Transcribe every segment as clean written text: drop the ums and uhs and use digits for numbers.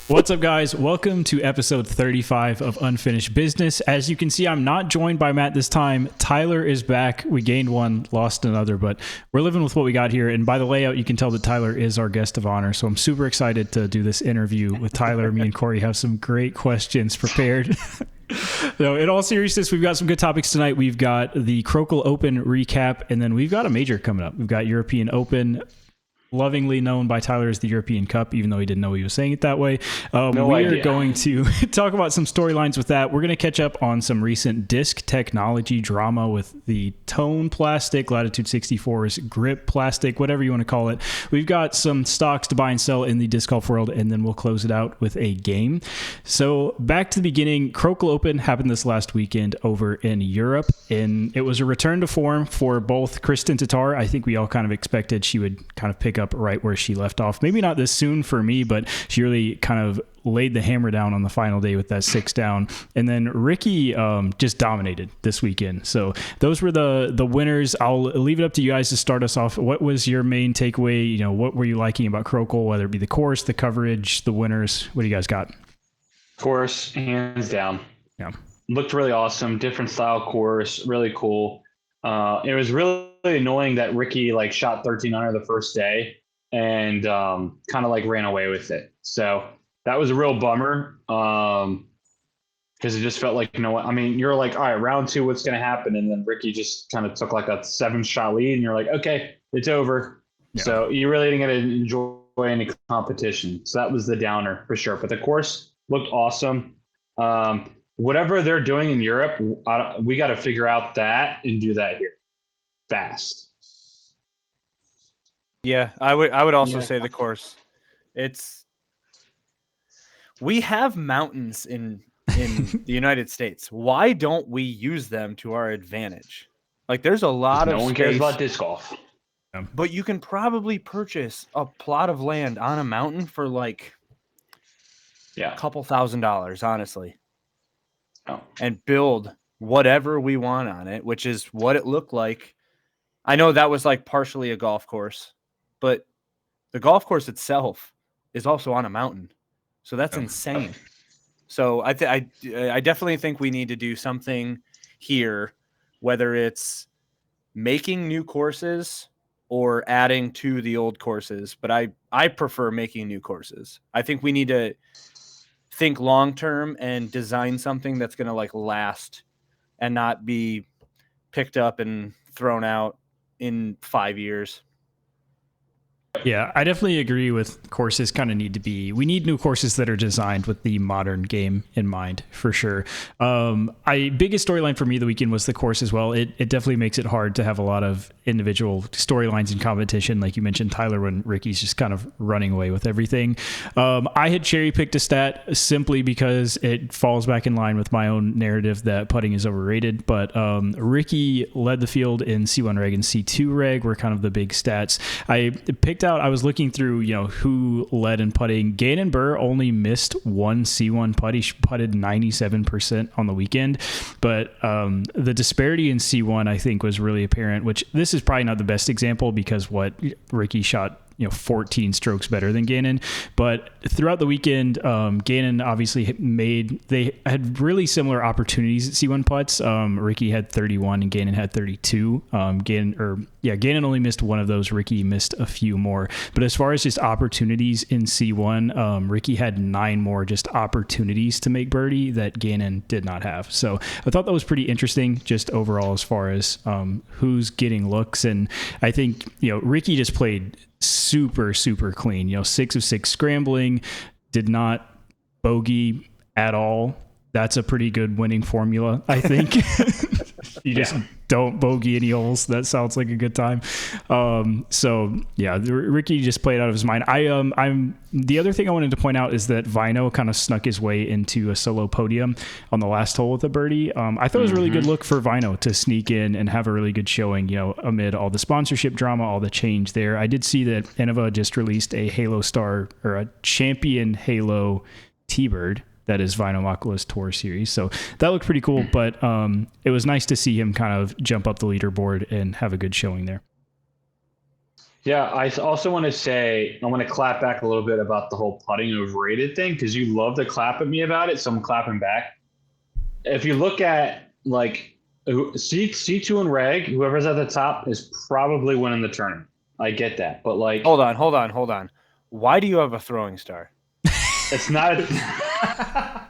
What's up, guys? Welcome to episode 35 of Unfinished Business. As you can see, I'm not joined by Matt this time. Tyler is back. We gained one, lost another, but we're living with what we got here. And by the layout, you can tell that Tyler is our guest of honor. So I'm super excited to do this interview with Tyler. Me and Corey have some great questions prepared. So in all seriousness, we've got some good topics tonight. We've got the Crokel Open recap, and then we've got a major coming up. We've got European Open, lovingly known by Tyler as the European Cup, even though he didn't know he was saying it that way. We are going to talk about some storylines with that. We're going to catch up on some recent disc technology drama with the Tone plastic, Latitude 64's grip plastic, whatever you want to call it. We've got some stocks to buy and sell in the disc golf world, and then we'll close it out with a game. So back to the beginning, Crokel Open happened this last weekend over in Europe, and it was a return to form for both Kristen Tatar. I think we all kind of expected she would kind of pick up right where she left off. Maybe not this soon for me, but she really kind of laid the hammer down on the final day with that 6 down. And then Ricky just dominated this weekend. So those were the winners. I'll leave it up to you guys to start us off. What was your main takeaway? You know, what were you liking about Crokel, whether it be the course, the coverage, the winners? What do you guys got? Course, hands down. Yeah. Looked really awesome. Different style course. Really cool. It was really annoying that Ricky shot 13 under the first day and kind of ran away with it. So that was a real bummer because it just felt like, I mean, you're like, all right, round 2, what's going to happen? And then Ricky just kind of took a 7-shot lead and you're like, okay, it's over. Yeah. So you really didn't get to enjoy any competition. So that was the downer for sure. But the course looked awesome. Whatever they're doing in Europe, we got to figure out that and do that here fast. Yeah, I would also say the course. We have mountains in the United States. Why don't we use them to our advantage? There's a lot of no one space, cares about disc golf. But you can probably purchase a plot of land on a mountain for a couple $1,000s, honestly. Oh. And build whatever we want on it, which is what it looked like. I know that was partially a golf course, but the golf course itself is also on a mountain. So that's insane. So I definitely think we need to do something here, whether it's making new courses or adding to the old courses. But I prefer making new courses. I think we need to think long-term and design something that's going to last and not be picked up and thrown out in 5 years. Yeah, I definitely agree with courses we need new courses that are designed with the modern game in mind, for sure. Biggest storyline for me the weekend was the course as well. It definitely makes it hard to have a lot of individual storylines in competition. Like you mentioned, Tyler, when Ricky's just kind of running away with everything. I had cherry picked a stat simply because it falls back in line with my own narrative that putting is overrated. But Ricky led the field in C1 reg and C2 reg were kind of the big stats. I was looking through, who led in putting. Gannon Burr only missed one C1 putt. He putted 97% on the weekend. But the disparity in C1, I think, was really apparent, which this is probably not the best example because Ricky shot 14 strokes better than Gannon. But throughout the weekend, Gannon obviously they had really similar opportunities at C1 putts. Ricky had 31 and Gannon had 32. Gannon only missed one of those. Ricky missed a few more. But as far as just opportunities in C1, Ricky had 9 more just opportunities to make birdie that Gannon did not have. So I thought that was pretty interesting just overall as far as who's getting looks. And I think, Ricky just played super, super clean. 6 of 6 scrambling, did not bogey at all. That's a pretty good winning formula, I think. You just don't bogey any holes. That sounds like a good time. Ricky just played out of his mind. The other thing I wanted to point out is that Vino kind of snuck his way into a solo podium on the last hole with a birdie. I thought it was a really good look for Vino to sneak in and have a really good showing, amid all the sponsorship drama, all the change there. I did see that Innova just released a Halo Star or a Champion Halo T-Bird. That is Vino Makala's Tour Series. So that looked pretty cool, but it was nice to see him kind of jump up the leaderboard and have a good showing there. Yeah, I also want to say I want to clap back a little bit about the whole putting overrated thing because you love to clap at me about it, so I'm clapping back. If you look at like C2 and reg, whoever's at the top is probably winning the tournament. I get that, but like, Hold on. Why do you have a throwing star? it's not.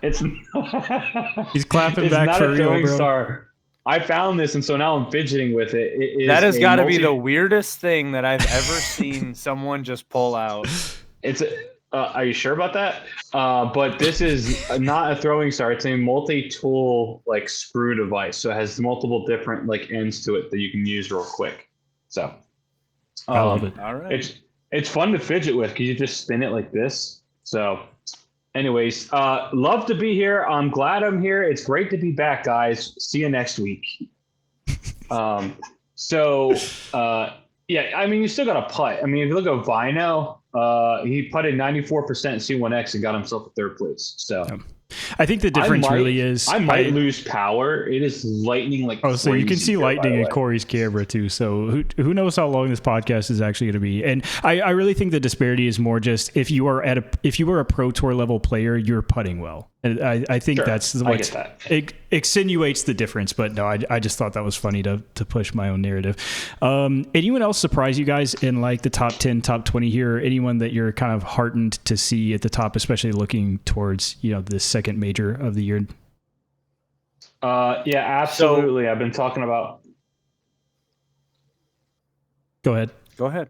It's He's clapping it's back not for a real, throwing bro. star. I found this, and so now I'm fidgeting with it. It is That has a got to be multi. the weirdest thing that I've ever seen someone just pull out. It's. Are you sure about that? But this is not a throwing star. It's a multi-tool like screw device, so it has multiple different like ends to it that you can use real quick. So I love it. All right. it's fun to fidget with because you just spin it like this. So, anyways, love to be here. I'm glad I'm here. It's great to be back, guys. See you next week. Um, so yeah, I mean, you still got to putt. I mean, if you look at Vino, he putted 94% C1X and got himself a third place. So I think the difference I might, really is I might lose power. It is lightning like Oh, so you can crazy see here, by lightning the in way. Corey's camera too. So who knows how long this podcast is actually going to be? And I really think the disparity is more just if you are a pro tour level player, you're putting well. And I think Sure, that's I what get that. it extenuates the difference. But no, I just thought that was funny to push my own narrative. Anyone else surprise you guys in like the top 10, top 20 here? Anyone that you're kind of heartened to see at the top, especially looking towards the second major of the year? Yeah, absolutely. I've been talking about. Go ahead. Go ahead.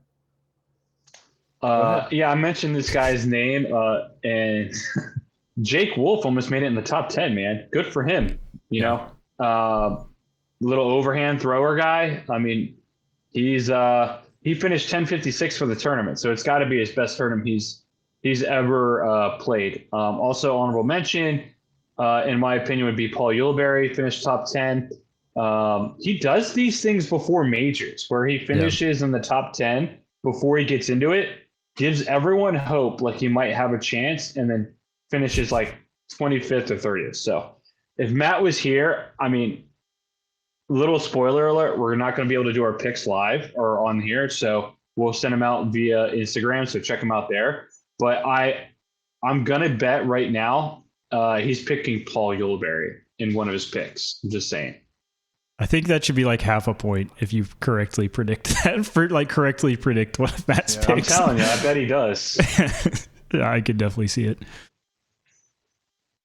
Yeah, I mentioned this guy's name, and Jake Wolf almost made it in the top 10, man. Good for him. You know, little overhand thrower guy. I mean, he finished 1056 for the tournament, so it's got to be his best tournament he's ever played. Also, honorable mention, in my opinion, would be Paul Uleberry, finished top 10. He does these things before majors, where he finishes in the top 10 before he gets into it, gives everyone hope like he might have a chance, and then finishes like 25th or 30th. So if Matt was here, I mean, little spoiler alert, we're not going to be able to do our picks live or on here. So we'll send them out via Instagram. So check them out there. But I'm going to bet right now he's picking Paul Uleberry in one of his picks. I'm just saying. I think that should be like half a point if you correctly predict that. Correctly predict one of Matt's picks. I'm telling you, I bet he does. Yeah, I could definitely see it.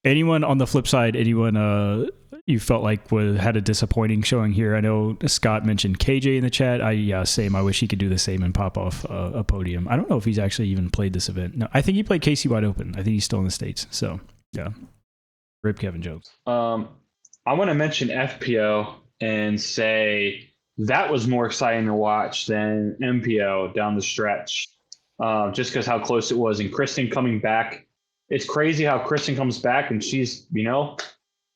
Anyone on the flip side, anyone you felt like had a disappointing showing here? I know Scott mentioned KJ in the chat. Same. I wish he could do the same and pop off a podium. I don't know if he's actually even played this event. No, I think he played KC Wide Open. I think he's still in the States. So, yeah. Rip Kevin Jones. I want to mention FPO and say that was more exciting to watch than MPO down the stretch, just because how close it was. And Kristen coming back, it's crazy how Kristen comes back and she's,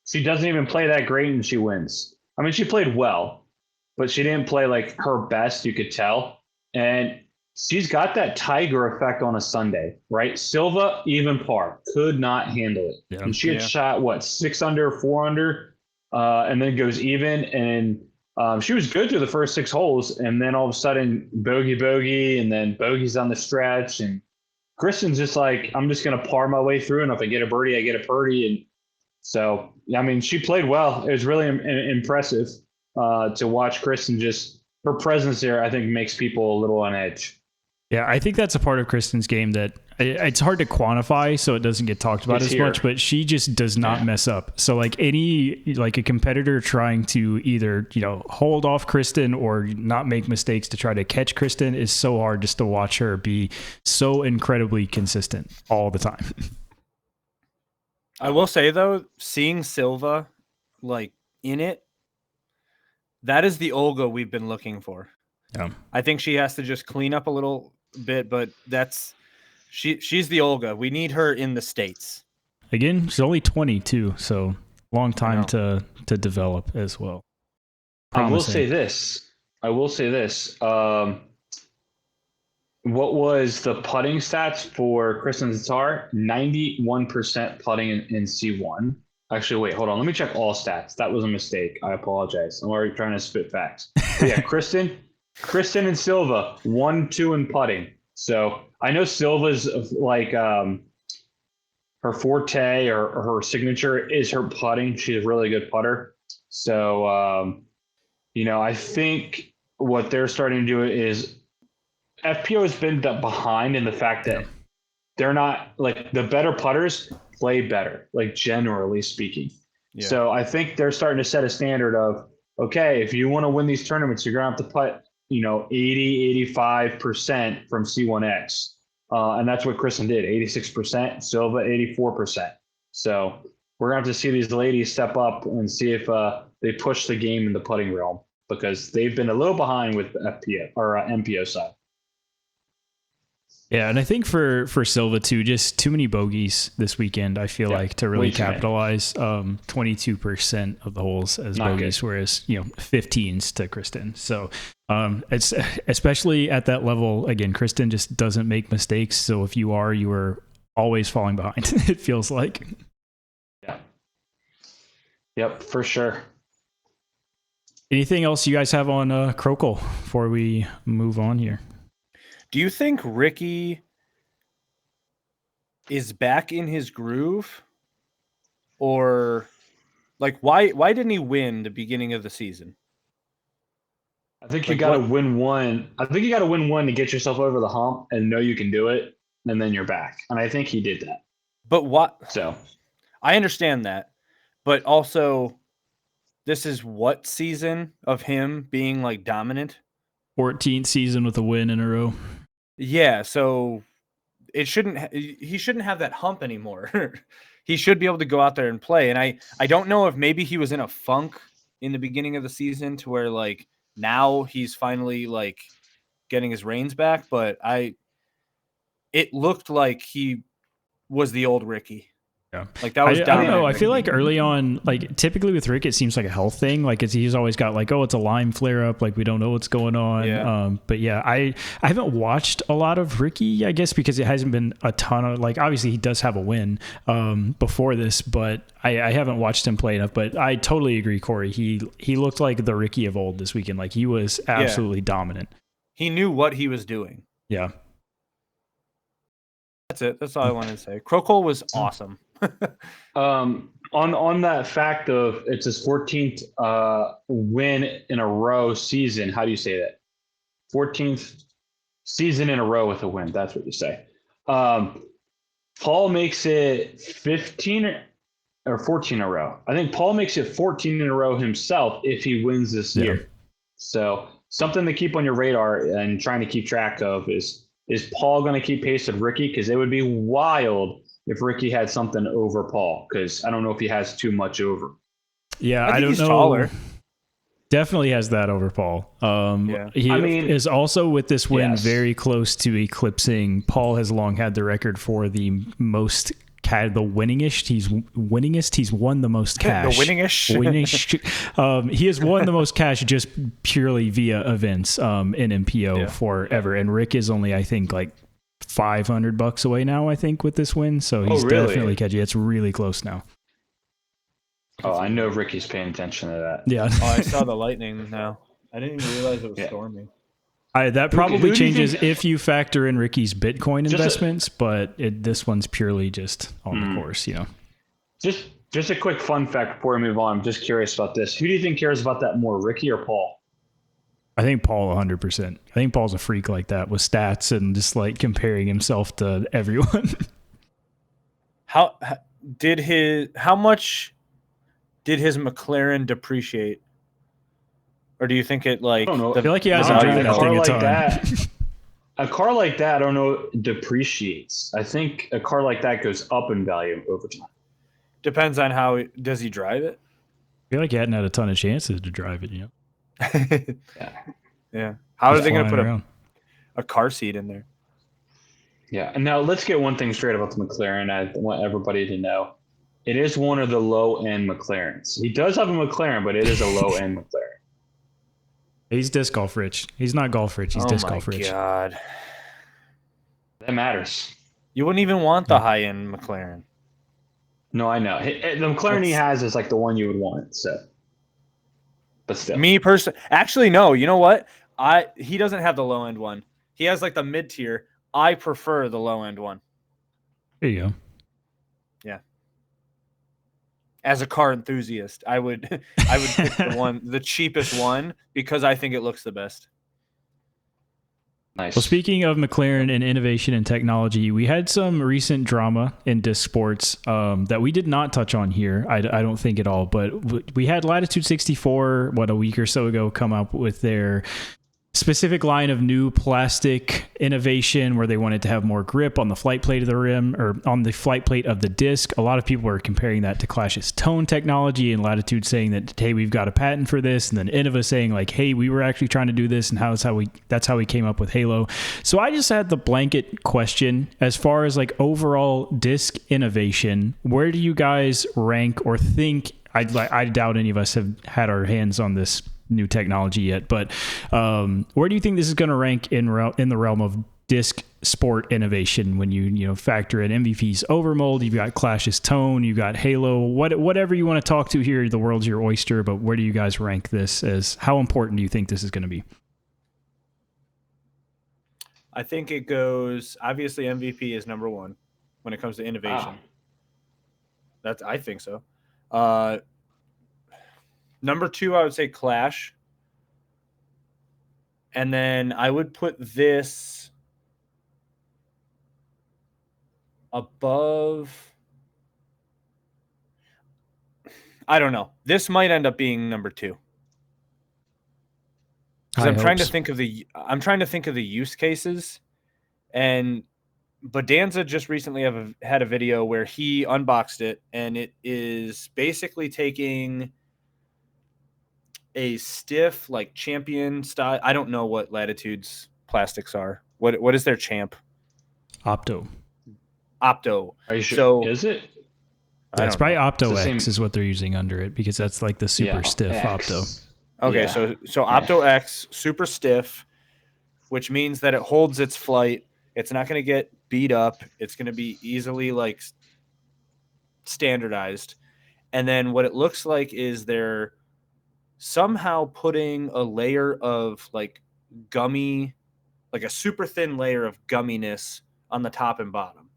she doesn't even play that great and she wins. I mean, she played well, but she didn't play like her best, you could tell. And she's got that Tiger effect on a Sunday, right? Silva, even par, could not handle it. Yeah. And she had shot, 6 under, 4 under, and then goes even. And she was good through the first 6 holes. And then all of a sudden, bogey, and then bogeys on the stretch. And Kristen's just like, I'm just going to par my way through. And if I get a birdie, I get a birdie. And so, I mean, she played well. It was really impressive to watch Kristen. Just her presence there, I think, makes people a little on edge. Yeah, I think that's a part of Kristen's game that it's hard to quantify, so it doesn't get talked about as much, but she just does not mess up. So like a competitor trying to either, hold off Kristen or not make mistakes to try to catch Kristen is so hard just to watch her be so incredibly consistent all the time. I will say though, seeing Silva like in it, that is the Olga we've been looking for. Yeah. I think she has to just clean up a little bit, but she's the Olga. We need her in the States. Again, she's only 22, so long time to develop as well. Promising. I will say this. What was the putting stats for Kristen Tatar? 91% putting in C1. Actually, wait, hold on. Let me check all stats. That was a mistake. I apologize. I'm already trying to spit facts. But yeah, Kristen, Kristen and Silva, 1-2 in putting. So I know Silva's like her forte or her signature is her putting. She's a really good putter. So I think what they're starting to do is FPO has been behind in the fact that they're not like the better putters play better, like generally speaking. Yeah. So I think they're starting to set a standard of, okay, if you want to win these tournaments, you're going to have to putt, 80, 85% from C1X. And that's what Kristen did, 86%, Silva 84%. So we're going to have to see these ladies step up and see if they push the game in the putting realm, because they've been a little behind with FPO or MPO side. Yeah, and I think for Silva too, just too many bogeys this weekend. I feel like to really capitalize. 22% of the holes as Not bogeys, good. whereas 15s to Kristen. So it's especially at that level. Again, Kristen just doesn't make mistakes. So if you are always falling behind. It feels like. Yeah. Yep, for sure. Anything else you guys have on Krokel before we move on here? Do you think Ricky is back in his groove, or like why didn't he win the beginning of the season? I think you got to win one. I think you got to win one to get yourself over the hump and know you can do it, and then you're back. And I think he did that. But what? So I understand that, but also this is what season of him being like dominant? 14th season with a win in a row. Yeah, so he shouldn't have that hump anymore. He should be able to go out there and play. And I don't know if maybe he was in a funk in the beginning of the season to where like now he's finally like getting his reins back, but it looked like he was the old Ricky. Yeah. Like that was I don't know. I feel like early on, like typically with Rick, it seems like a health thing. Like he's always got like, oh, it's a Lyme flare up. Like we don't know what's going on. Yeah. But yeah, I haven't watched a lot of Ricky, I guess, because it hasn't been a ton of like, obviously he does have a win before this, but I haven't watched him play enough. But I totally agree, Corey. He looked like the Ricky of old this weekend. Like he was absolutely dominant. He knew what he was doing. Yeah. That's it. That's all I wanted to say. Krokel was awesome. on that fact of it's his 14th win in a row season. How do you say that? 14th season in a row with a win. That's what you say. Paul makes it 15 or 14 in a row. I think Paul makes it 14 in a row himself if he wins this year. So something to keep on your radar and trying to keep track of is Paul going to keep pace with Ricky? Because it would be wild if Ricky had something over Paul, because I don't know if he has too much over. Yeah, I don't know. Taller. Definitely has that over Paul. He is also with this win very close to eclipsing. Paul has long had the record for the most the winningest. He's won the most cash. The winningest. He has won the most cash just purely via events in MPO forever. And Rick is only, I think, like $500 away now, I think, with this win. So he's definitely catchy. It's really close now. Oh, I know Ricky's paying attention to that. Yeah. Oh, I saw the lightning now. I didn't even realize it was storming. That probably changes if you factor in Ricky's Bitcoin investments, but this one's purely just on the course, Just a quick fun fact before we move on. I'm just curious about this. Who do you think cares about that more, Ricky or Paul? I think Paul 100%. I think Paul's a freak like that with stats and just like comparing himself to everyone. How much did his McLaren depreciate? Or do you think it like? I don't know. I feel like he hasn't driven that thing a ton. A car like that, I don't know, depreciates. I think a car like that goes up in value over time. Depends on how does he drive it. I feel like he hadn't had a ton of chances to drive it, Yeah. How are they going to put a car seat in there? Yeah. And now let's get one thing straight about the McLaren. I want everybody to know it is one of the low-end McLarens. He does have a McLaren, but it is a low-end McLaren. He's disc golf rich. He's not golf rich. He's disc golf rich. Oh, my God. That matters. You wouldn't even want the high-end McLaren. No, I know. The McLaren he has is like the one you would want. So, but still. Me personally, actually, no. You know what? He doesn't have the low end one. He has like the mid tier. I prefer the low end one. There you go. Yeah. As a car enthusiast, I would pick the cheapest one because I think it looks the best. Nice. Well, speaking of McLaren and innovation and technology, we had some recent drama in disc sports that we did not touch on here. I don't think at all, but we had Latitude 64, a week or so ago, come up with their specific line of new plastic innovation where they wanted to have more grip on the flight plate of the rim or on the flight plate of the disc. A lot of people were comparing that to Clash's tone technology, and Latitude saying that, hey, we've got a patent for this, and then Innova saying like, hey, we were actually trying to do this, and that's how we came up with Halo. So I just had the blanket question as far as like overall disc innovation. Where do you guys rank or think? I doubt any of us have had our hands on this new technology yet, but where do you think this is going to rank in the realm of disc sport innovation when you factor in MVP's overmold, you've got Clash's tone, you've got Halo, whatever you want to talk to here, the world's your oyster, but where do you guys rank this as how important do you think this is going to be? I think it goes, obviously MVP is number one when it comes to innovation. I think so. Number two, I would say Clash. And then I would put this above. I don't know. This might end up being number two. Because I'm trying to think of the use cases. And Bodanza just recently had a video where he unboxed it, and it is basically taking a stiff, like Champion style. I don't know what Latitude's plastics are. What is their champ? Opto. Are you sure? So, is it? Yeah, it's probably Opto X is what they're using under it because that's like the super stiff X. Opto. Okay, yeah. So Opto X, super stiff, which means that it holds its flight. It's not going to get beat up. It's going to be easily like standardized. And then what it looks like is they're somehow putting a layer of like gummy, like a super thin layer of gumminess on the top and bottom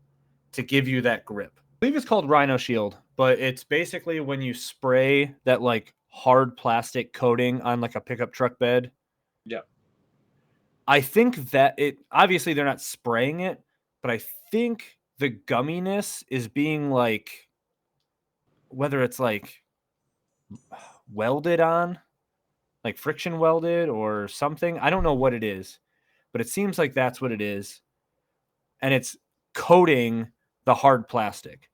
to give you that grip. I believe it's called Rhino Shield, but it's basically when you spray that like hard plastic coating on like a pickup truck bed. Yeah. I think that obviously they're not spraying it, but I think the gumminess is being like, whether it's like welded on, like friction welded or something. I don't know what it is, but it seems like that's what it is. And it's coating the hard plastic.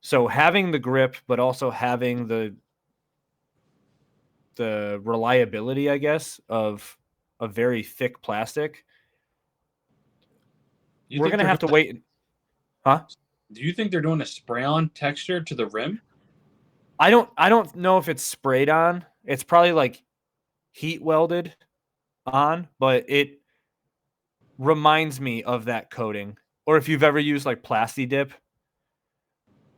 So having the grip, but also having the reliability, I guess, of a very thick plastic. We're going to have to wait. Huh? Do you think they're doing a spray-on texture to the rim? I don't know if it's sprayed on. It's probably like heat welded on, but it reminds me of that coating. Or if you've ever used like Plasti Dip,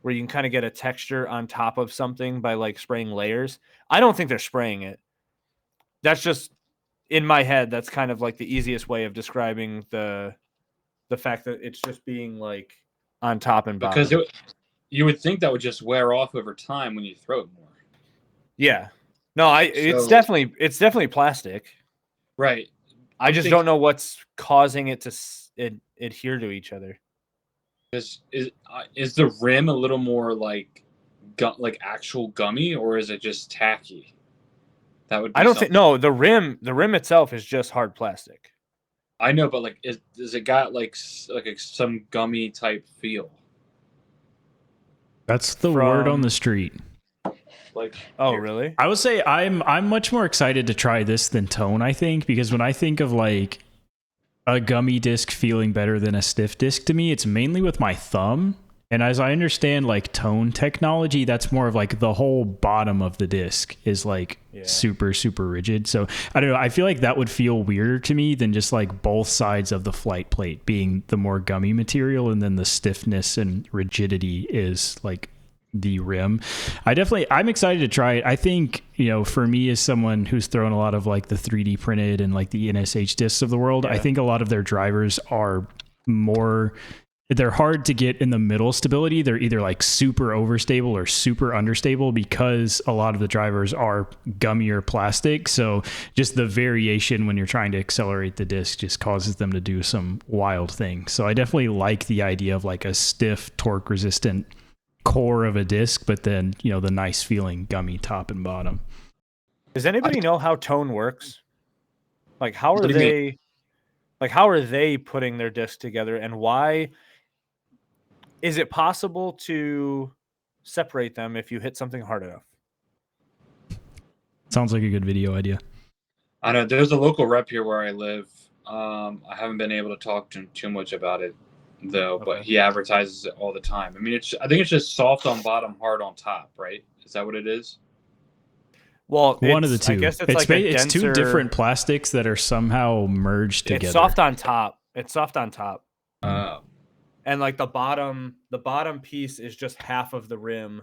where you can kind of get a texture on top of something by like spraying layers. I don't think they're spraying it. That's just in my head. That's kind of like the easiest way of describing the fact that it's just being like on top and bottom. Because you would think that would just wear off over time when you throw it more. Yeah. No, it's definitely plastic. Right. I just don't know what's causing it to adhere to each other. Is the rim a little more like actual gummy, or is it just tacky? That would. I don't think. No, the rim itself is just hard plastic. I know, but like, does it got like some gummy type feel? That's the word on the street. Like, oh, really? I would say I'm much more excited to try this than tone, I think, because when I think of like a gummy disc feeling better than a stiff disc, to me, it's mainly with my thumb. And as I understand like tone technology, that's more of like the whole bottom of the disc is like super, super rigid. So I don't know. I feel like that would feel weirder to me than just like both sides of the flight plate being the more gummy material. And then the stiffness and rigidity is like the rim. I'm excited to try it. I think, for me as someone who's thrown a lot of like the 3D printed and like the NSH discs of the world, I think a lot of their drivers are they're hard to get in the middle stability. They're either like super overstable or super understable because a lot of the drivers are gummier plastic. So just the variation when you're trying to accelerate the disc just causes them to do some wild things. So I definitely like the idea of like a stiff, torque resistant core of a disc, but then, the nice feeling gummy top and bottom. Does anybody know how tone works? Like, how are they putting their disc together, and why is it possible to separate them if you hit something hard enough? Sounds like a good video idea. I know there's a local rep here where I live. I haven't been able to talk to him too much about it though, but he advertises it all the time. I mean, I think it's just soft on bottom, hard on top, right? Is that what it is? Well, one of the two. I guess it's like a denser, it's two different plastics that are somehow merged together. It's soft on top. And like the bottom piece is just half of the rim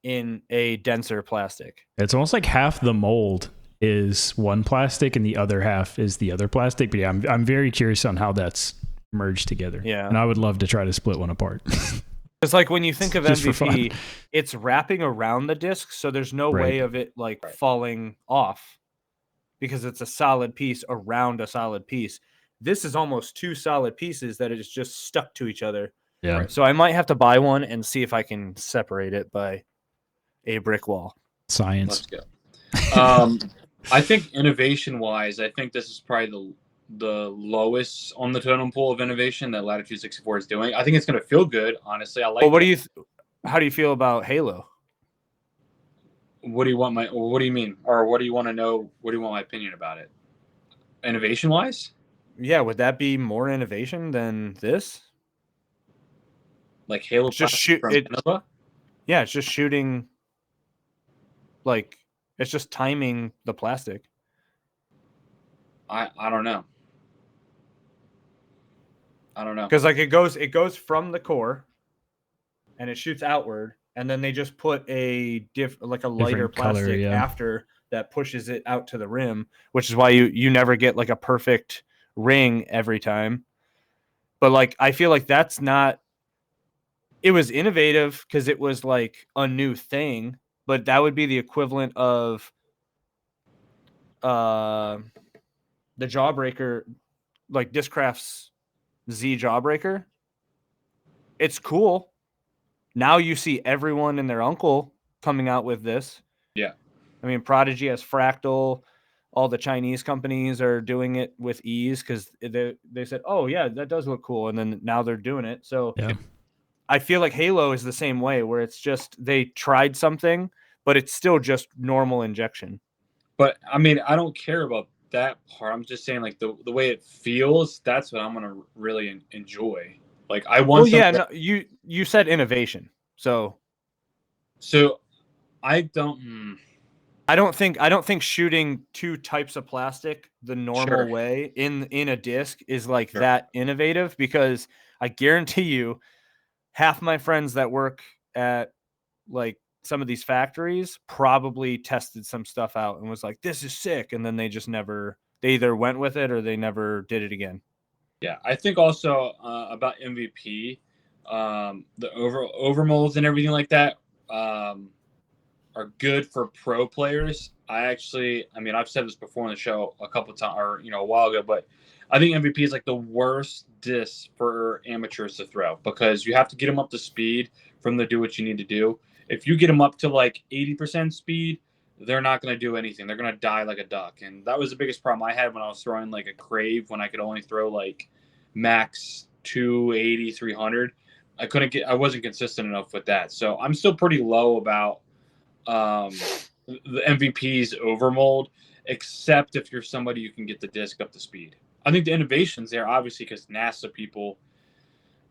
in a denser plastic. It's almost like half the mold is one plastic and the other half is the other plastic. But yeah, I'm very curious on how that's merged together. Yeah. And I would love to try to split one apart. It's like when you think of MVP, it's wrapping around the disc, so there's no way of it like falling off because it's a solid piece around a solid piece. This is almost two solid pieces that is just stuck to each other. Yeah. So I might have to buy one and see if I can separate it by a brick wall. Science. Let's go. I think innovation-wise, I think this is probably the lowest on the totem pole of innovation that Latitude 64 is doing. I think it's going to feel good, honestly. I like. Well, how do you feel about Halo? What do you mean? Or what do you want to know? What do you want my opinion about it? Innovation-wise? Yeah, would that be more innovation than this? Like Halo just shoot from it. Innova? Yeah, it's just shooting. Like it's just timing the plastic. I don't know. Because like it goes from the core, and it shoots outward, and then they just put a lighter plastic after that pushes it out to the rim, which is why you never get like a perfect ring every time. But like I feel like that's not. It was innovative because it was like a new thing, but that would be the equivalent of the Jawbreaker, like Discraft's Z Jawbreaker. It's cool. Now you see everyone and their uncle coming out with this. Yeah. I mean, Prodigy has Fractal. All the Chinese companies are doing it with ease because they said, oh, yeah, that does look cool. And then now they're doing it. So yeah. I feel like Halo is the same way, where it's just they tried something, but it's still just normal injection. But I mean, I don't care about that part. I'm just saying, like the way it feels. That's what I'm gonna really enjoy. Like I want. Well, yeah, no, you said innovation, so I don't. I don't think shooting two types of plastic the normal way in a disc is like that innovative, because I guarantee you, half my friends that work at like some of these factories probably tested some stuff out and was like, this is sick. And then they either went with it or they never did it again. Yeah. I think also about MVP, the overmolds and everything like that are good for pro players. I've said this before on the show a couple of times, or, a while ago, but I think MVP is like the worst disc for amateurs to throw, because you have to get them up to speed from the do what you need to do. If you get them up to like 80% speed, they're not going to do anything. They're going to die like a duck. And that was the biggest problem I had when I was throwing like a Crave, when I could only throw like max 280, 300. I wasn't consistent enough with that. So I'm still pretty low about the MVP's overmold, except if you're somebody who can get the disc up to speed. I think the innovation's there, obviously, because NASA people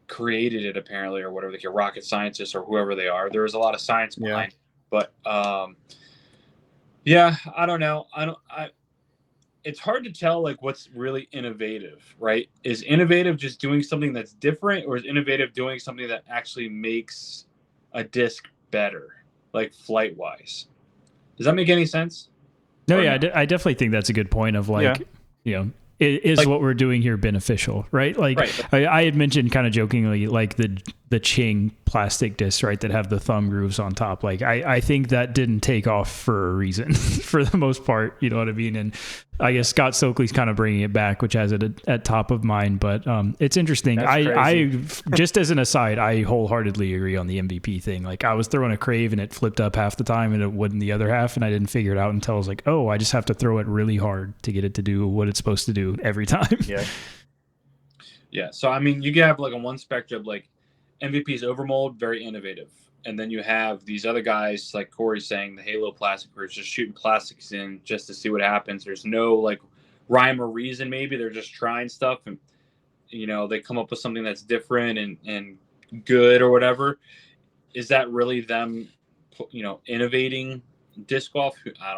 created it, apparently, or whatever, like your rocket scientists or whoever they are. There was a lot of science behind it. But yeah, I don't know. It's hard to tell like what's really innovative, right? Is innovative just doing something that's different, or is innovative doing something that actually makes a disc better, like flight wise. Does that make any sense? No, Or yeah, no? I definitely think that's a good point of like, Yeah. you know, is Like- what we're doing here beneficial, right? Like Right. I had mentioned kind of jokingly, like the Ching plastic discs, right, that have the thumb grooves on top. Like I think that didn't take off for a reason for the most part, you know what I mean? And I guess Scott Stokely's kind of bringing it back, which has it at top of mind. But it's interesting. That's I crazy. just as an aside, I wholeheartedly agree on the MVP thing. Like I was throwing a crave and it flipped up half the time and it wouldn't the other half, and I didn't figure it out until I was like, oh, I just have to throw it really hard to get it to do what it's supposed to do every time. Yeah. Yeah. So I mean, you can have like on one spectrum, like MVP's Overmold, very innovative, and then you have these other guys like Corey's saying, the Halo plastic, where it's just shooting plastics in just to see what happens. There's no like rhyme or reason. Maybe they're just trying stuff, and they come up with something that's different and good or whatever. Is that really them, innovating disc golf? I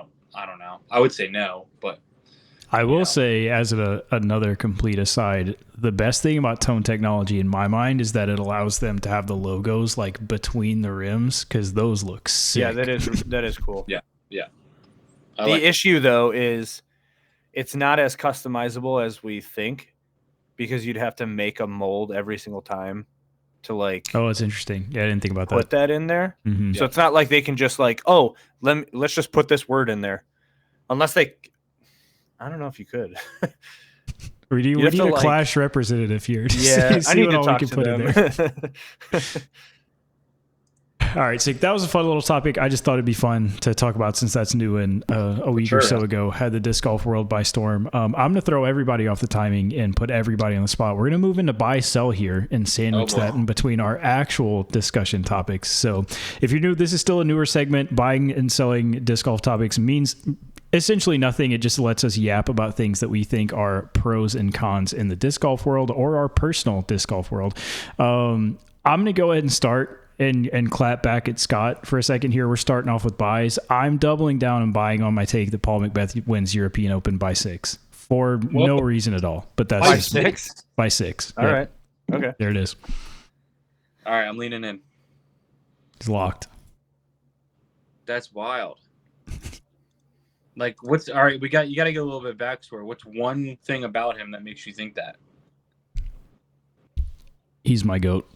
don't know. I would say no, but. I will say, as another complete aside, the best thing about Tone technology in my mind is that it allows them to have the logos like between the rims, because those look sick. Yeah, that is cool. Yeah. The issue though is it's not as customizable as we think, because you'd have to make a mold every single time to like Oh, it's interesting. Yeah, I didn't think about put that in there. Mhm. So it's not like they can just like, oh, let's just put this word in there, unless they. I don't know if you could. We need have to, a like- Clash representative here. To Yeah, see I need what to all we talk can to put in them. there. All right, so that was a fun little topic. I just thought it'd be fun to talk about since that's new and a week or Sure. so ago had the disc golf world by storm. I'm going to throw everybody off the timing and put everybody on the spot. We're going to move into buy sell here and sandwich Oh, boy. that in between our actual discussion topics. So if you're new, this is still a newer segment. Buying and selling disc golf topics means essentially nothing. It just lets us yap about things that we think are pros and cons in the disc golf world or our personal disc golf world. I'm going to go ahead and start and clap back at Scott for a second here. We're starting off with buys. I'm doubling down and buying on my take that Paul Macbeth wins European Open by 6 for no reason at all. But that's By just 6? by 6. All Yep. right. Okay. There it is. All right, I'm leaning in. It's locked. That's wild. Like, what's all right? You got to get a little bit of backstory. What's one thing about him that makes you think that? He's my GOAT.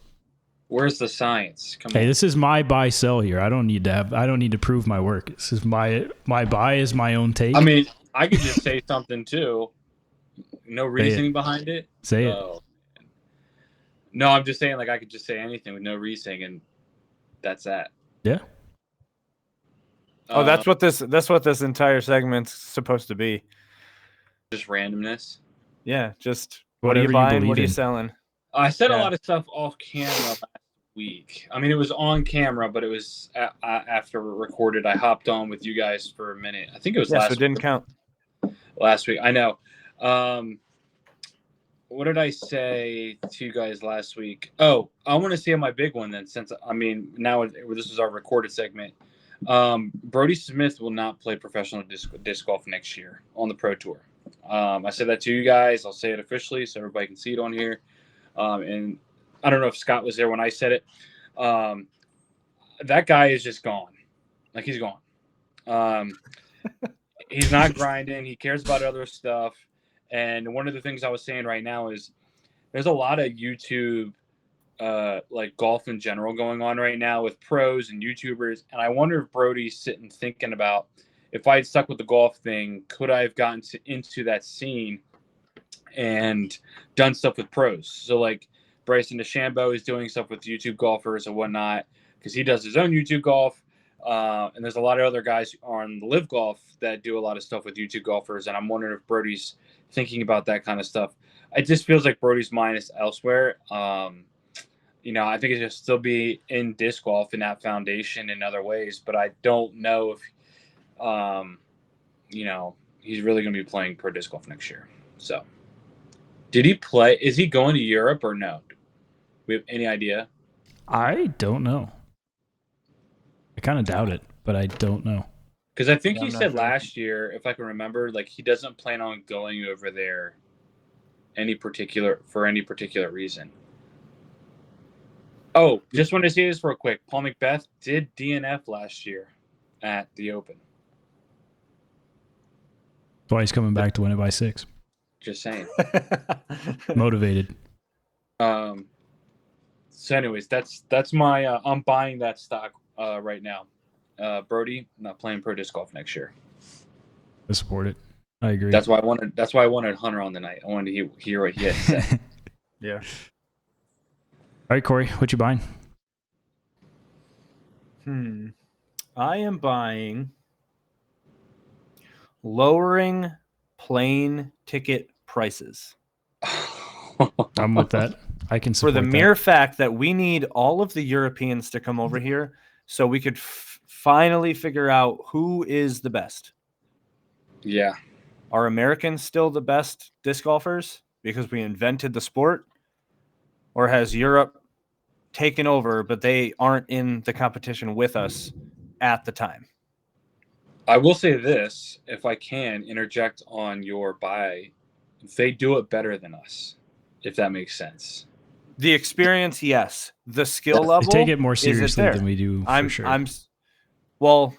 Where's the science? Come Hey, on. this is my buy sell here. I don't need to prove my work. This is my buy is my own take. I mean, I could just say something too. No reasoning behind it. Say it. Oh. No, I'm just saying, like, I could just say anything with no reasoning, and that's that. Yeah. Oh, that's what this entire segment's supposed to be. just randomness. Yeah, just Whatever what are you you buying? What believe are you in. selling? I said a Yeah. lot of stuff off camera last week. I mean, it was on camera, but it was after we recorded. I hopped on with you guys for a minute. I think it was Yeah, last so it didn't count. last week. I know. What did I say to you guys last week? Oh, I want to see my big one then. Since I mean, now this is our recorded segment. Brody Smith will not play professional disc golf next year on the Pro Tour. I said that to you guys. I'll say it officially so everybody can see it on here. And I don't know if Scott was there when I said it. That guy is just gone. Like, he's gone. He's not grinding. He cares about other stuff. And one of the things I was saying right now is there's a lot of YouTube, like golf in general going on right now with pros and YouTubers. And I wonder if Brody's sitting thinking about, if I had stuck with the golf thing, could I have gotten into that scene and done stuff with pros? So like Bryson DeChambeau is doing stuff with YouTube golfers and whatnot, because he does his own YouTube golf. And there's a lot of other guys on the Live Golf that do a lot of stuff with YouTube golfers. And I'm wondering if Brody's thinking about that kind of stuff. It just feels like Brody's mind is elsewhere. I think it should still be in disc golf in that foundation in other ways, but I don't know if, he's really going to be playing pro disc golf next year. So did he play? Is he going to Europe or no? We have any idea? I don't know. I kind of doubt it, but I don't know. Because I think Yeah, he I'm not said sure. last year, if I can remember, like he doesn't plan on going over there for any particular reason. Oh, just wanted to say this real quick. Paul Macbeth did DNF last year at the Open. That's why he's coming back to win it by 6. Just saying. Motivated. So, anyways, that's my. I'm buying that stock right now. Brody, I'm not playing pro disc golf next year. I support it. I agree. That's why I wanted Hunter on the night. I wanted to hear what he had to say. Yeah. All right, Corey, what you buying? I am buying lowering plane ticket prices. I'm with that. I can For support the that. mere fact that we need all of the Europeans to come over here so we could finally figure out who is the best. Yeah. Are Americans still the best disc golfers because we invented the sport? Or has Europe taken over, but they aren't in the competition with us at the time? I will say this, if I can interject on your buy, they do it better than us, if that makes sense. The experience, yes. The skill level, They take it more is seriously there? than we do, for sure. Well,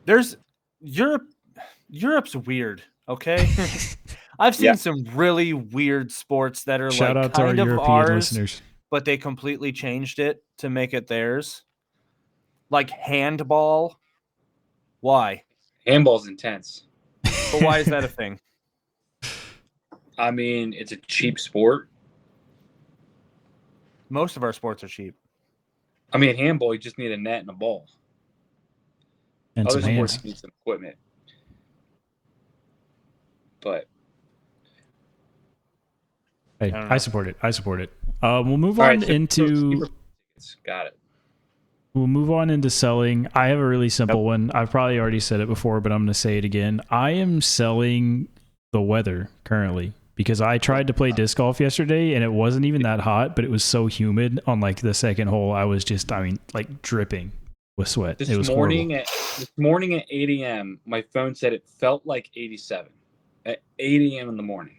there's Europe's weird, okay? I've seen some really weird sports that are Shout like out to our kind of European ours, listeners. but they completely changed it to make it theirs. Like handball. Why? Handball's intense. But why is that a thing? I mean, it's a cheap sport. Most of our sports are cheap. I mean, handball, you just need a net and a ball. And Other some hands. sports need some equipment. But Hey, I don't know. I support it. I support it. We'll move all on right, so into got it. we'll move on into selling. I have a really simple one. I've probably already said it before, but I'm going to say it again. I am selling the weather currently because I tried to play disc golf yesterday and it wasn't even that hot, but it was so humid on like the second hole. I was just, like dripping with sweat. It was morning horrible. this morning at 8 a.m., my phone said it felt like 87 at 8 a.m. in the morning.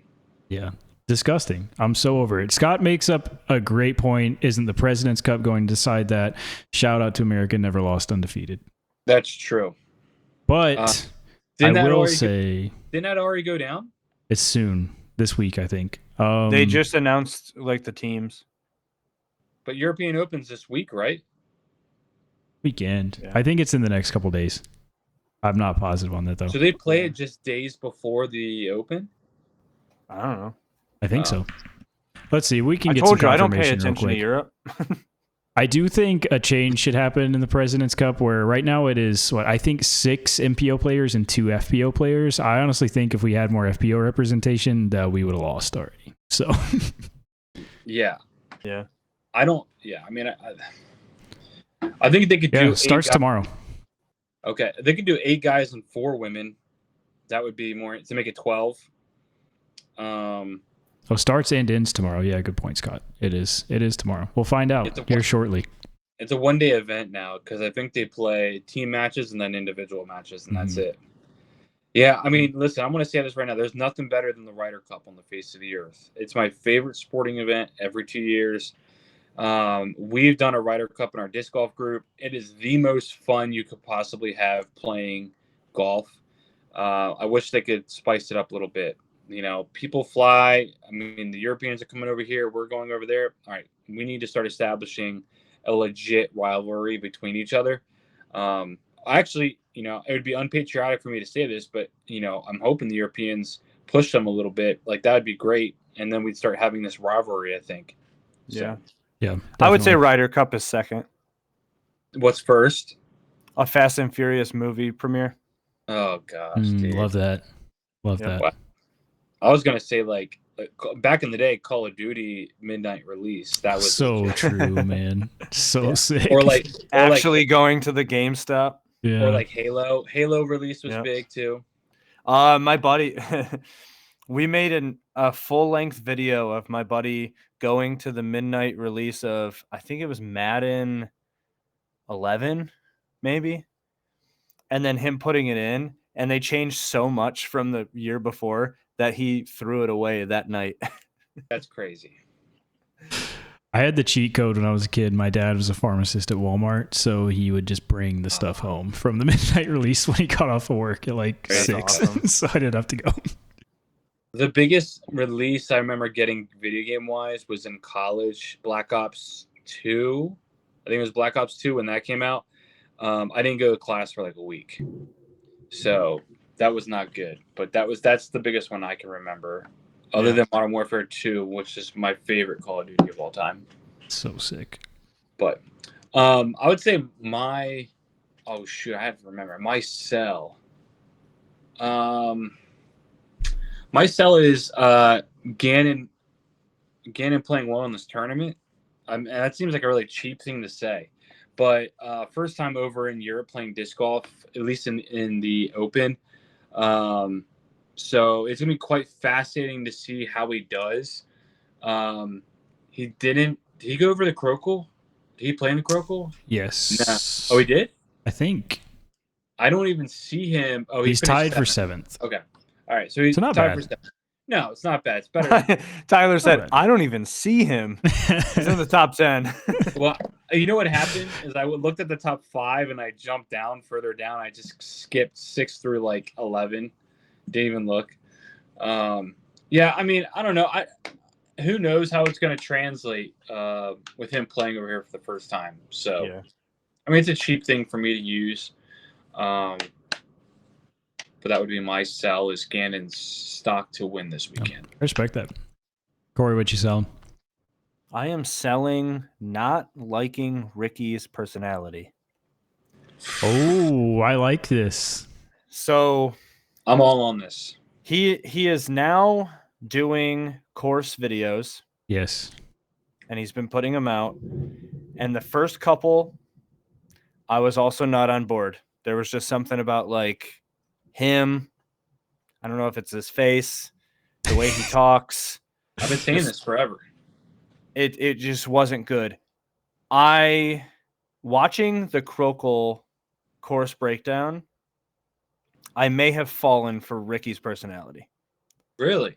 Yeah. Disgusting. I'm so over it. Scott makes up a great point. Isn't the President's Cup going to decide that? Shout out to America, never lost undefeated. That's true. But I will say, didn't that already go down? It's soon this week, I think. They just announced like the teams. But European Open's this week, right? Weekend. Yeah. I think it's in the next couple days. I'm not positive on that though. So they play it just days before the Open? I don't know. I think so. Let's see. We can I get told some you I don't pay confirmation real attention to quick. Europe. I do think a change should happen in the President's Cup where right now it is, I think 6 MPO players and 2 FPO players. I honestly think if we had more FPO representation, we would have lost already. So, Yeah. Yeah. I think they could do it starts tomorrow. Okay. They could do 8 guys and 4 women. That would be more to make it 12. Starts and ends tomorrow. Yeah, good point, Scott. It is tomorrow. We'll find out here shortly. It's a one-day event now because I think they play team matches and then individual matches, and that's it. Yeah, I mean, listen, I'm going to say this right now. There's nothing better than the Ryder Cup on the face of the earth. It's my favorite sporting event every 2 years. We've done a Ryder Cup in our disc golf group. It is the most fun you could possibly have playing golf. I wish they could spice it up a little bit. You know, people fly. I mean, the Europeans are coming over here. We're going over there. All right, we need to start establishing a legit rivalry between each other. Actually, it would be unpatriotic for me to say this, but, I'm hoping the Europeans push them a little bit. Like, that would be great. And then we'd start having this rivalry, I think. Yeah. Yeah. I would say definitely. Ryder Cup is second. What's first? A Fast and Furious movie premiere. Oh, gosh, dude. Love that. Love that. Wow. I was going to say, like, back in the day, Call of Duty midnight release. That was So true, man. So sick. Or like going to the GameStop. yeah. Or like Halo. Halo release was big too. My buddy, we made a full-length video of my buddy going to the midnight release of, I think it was Madden 11, maybe, and then him putting it in, and they changed so much from the year before that he threw it away that night. That's crazy. I had the cheat code when I was a kid. My dad was a pharmacist at Walmart, so he would just bring the stuff home from the midnight release when he got off of work at like That's 6. awesome. So I didn't have to go. The biggest release I remember getting video game wise was in college, Black Ops 2. I think it was Black Ops 2 when that came out. I didn't go to class for like a week. So that was not good. But that's the biggest one I can remember. Other than Modern Warfare 2, which is my favorite Call of Duty of all time. So sick. But I would say I have to remember. My cell. My cell is Ganon playing well in this tournament. And that seems like a really cheap thing to say. But first time over in Europe playing disc golf, at least in the Open. So it's going to be quite fascinating to see how he does. Did he go over the Crocal? Did he play in the Crocal? Yes. Nah. Oh, he did? I think. I don't even see him. Oh, he's tied for 7th. 7th. Okay. All right. So he's not tied bad. for 7th. No, it's not bad. It's better. Tyler said, bad. I don't even see him. He's in the top 10. Well, you know what happened is I looked at the top 5 and I jumped down further down. I just skipped 6 through like 11. Didn't even look. Yeah, I mean, I don't know. Who knows how it's going to translate with him playing over here for the first time. So, Yeah. I mean, it's a cheap thing for me to use. But that would be my sell is Ganon's stock to win this weekend. I respect that. Corey, what you sell? I am selling not liking Ricky's personality. Oh, I like this. So I'm all on this. he is now doing course videos, Yes. and he's been putting them out. And the first couple, I was also not on board. There was just something about like him. I don't know if it's his face, the way he talks. I've been saying this forever. It just wasn't good. Watching the Crocal course breakdown, I may have fallen for Ricky's personality. Really?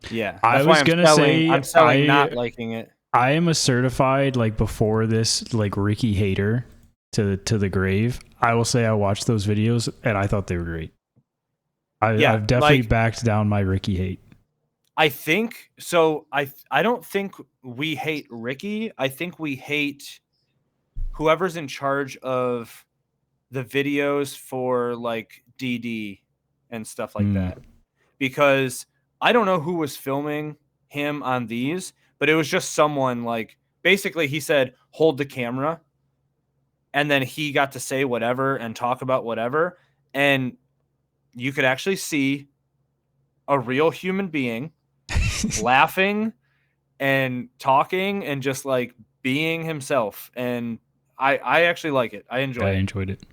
Yeah. I that's why was gonna say, I'm selling I- not liking it. I am a certified, like before this, like Ricky hater to the grave. I will say I watched those videos and I thought they were great. I've definitely backed down my Ricky hate. I think so. I don't think we hate Ricky. I think we hate whoever's in charge of the videos for like DD and stuff like that. Because I don't know who was filming him on these, but it was just someone like basically he said, hold the camera. And then he got to say whatever and talk about whatever. And you could actually see a real human being laughing and talking and just like being himself. And I actually like it. I enjoyed it.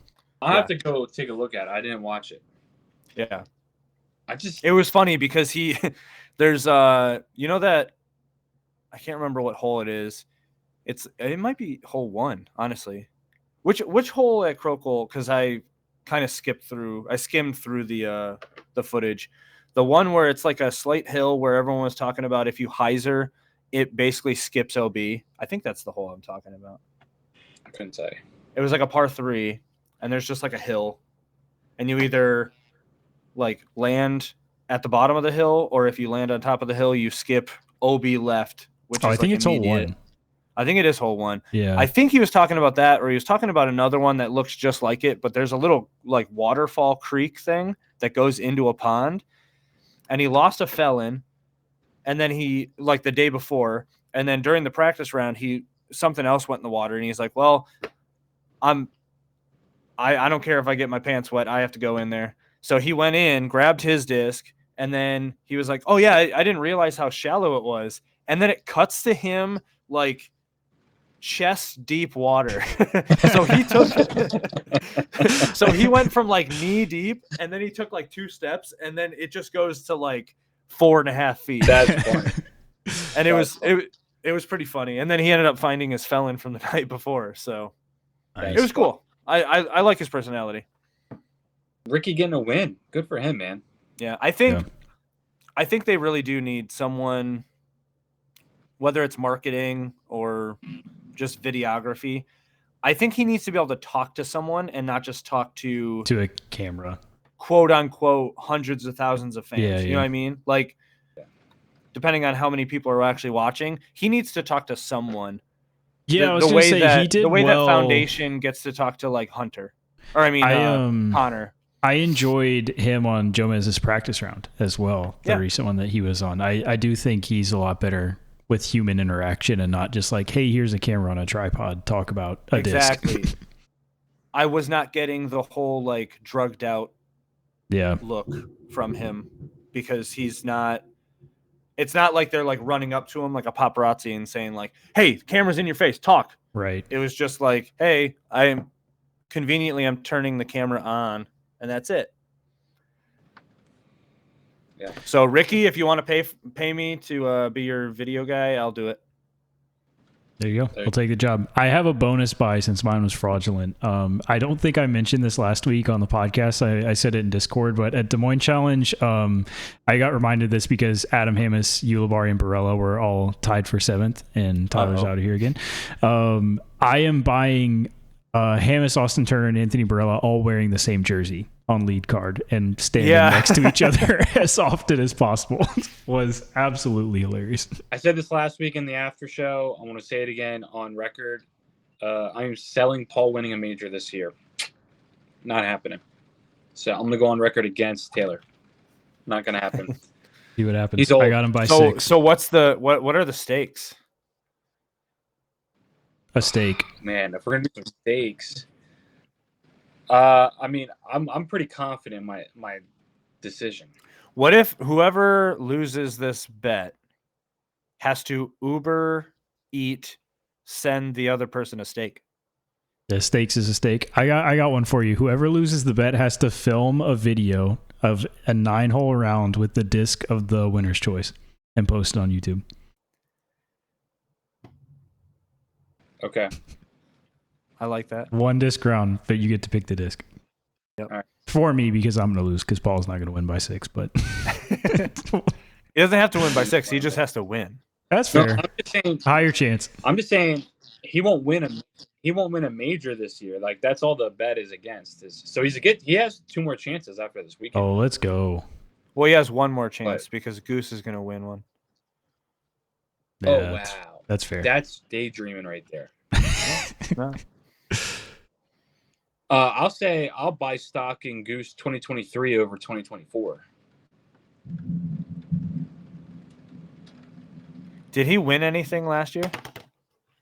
I'll have to go take a look at it. I didn't watch it. Yeah. It was funny because there's you know that I can't remember what hole it is. It might be hole 1, honestly. Which hole at Crocal? Because I kind of skimmed through the footage. The one where it's like a slight hill where everyone was talking about if you hyzer, it basically skips OB. I think that's the hole I'm talking about. I couldn't say. It was like a par 3, and there's just like a hill, and you either like land at the bottom of the hill, or if you land on top of the hill, you skip OB left, which is I think like it's hole immediate. 1. I think it is hole 1. Yeah. I think he was talking about that, or he was talking about another one that looks just like it, but there's a little like waterfall creek thing that goes into a pond, and he lost a felon, and then he like the day before, and then during the practice round, something else went in the water, and he's like, well, I don't care if I get my pants wet, I have to go in there. So he went in, grabbed his disc, and then he was like, oh yeah, I didn't realize how shallow it was. And then it cuts to him like chest deep water. So he went from like knee deep, and then he took like 2 steps, and then it just goes to like 4.5 feet. That's funny. And it was pretty funny. And then he ended up finding his felon from the night before. So Nice. it was cool. I like his personality. Ricky getting a win. Good for him, man. Yeah, I think they really do need someone whether it's marketing or just videography. I think he needs to be able to talk to someone and not just talk to a camera, quote unquote, hundreds of thousands of fans. Yeah, you yeah. know what I mean? Like, depending on how many people are actually watching, he needs to talk to someone. Yeah, I was going to say he did the way well. that Foundation gets to talk to like Hunter, or I mean Connor. I enjoyed him on Jomez's practice round as well. The Yeah. recent one that he was on. I do think he's a lot better with human interaction and not just like, hey, here's a camera on a tripod, talk about a Exactly. disc. I was not getting the whole like drugged out Yeah. look from him because he's not. It's not like they're like running up to him like a paparazzi and saying like, "Hey, camera's in your face, talk." Right. It was just like, "Hey, I'm turning the camera on, and that's it." Yeah. So Ricky, if you want to pay me to be your video guy, I'll do it. There you go. I'll take the job. I have a bonus buy since mine was fraudulent. I don't think I mentioned this last week on the podcast. I said it in Discord, but at Des Moines Challenge, I got reminded of this because Adam Hamas, Ulibarri, and Barella were all tied for 7th, and Tyler's out of here again. I am buying Hamas, Austin Turner, and Anthony Barella all wearing the same jersey on lead card and standing next to each other as often as possible. Was absolutely hilarious. I said this last week in the after show. I want to say it again on record. I'm selling Paul winning a major this year. Not happening. So I'm going to go on record against Taylor. Not going to happen. See what happens. He's old. I got him by 6. So what are the stakes? A steak. Man, if we're going to do some stakes. I mean, I'm pretty confident in my decision. What if whoever loses this bet has to Uber, eat, send the other person a steak? The stakes is a steak. I got one for you. Whoever loses the bet has to film a video of a 9-hole round with the disc of the winner's choice and post it on YouTube. Okay. I like that. 1 disc round, but you get to pick the disc. Yep. All right. For me, because I'm going to lose because Paul's not going to win by 6, but He doesn't have to win by 6. He just has to win. that's No, fair. I'm just saying. Higher chance. I'm just saying he won't win a major this year. Like that's all the bet is against. So he has 2 more chances after this weekend. Oh, let's go. Well, he has one more chance But- because Goose is going to win one. Yeah, Oh that's, wow, that's fair. that's daydreaming right there. No. I'll say I'll buy stock in Goose 2023 over 2024. Did he win anything last year?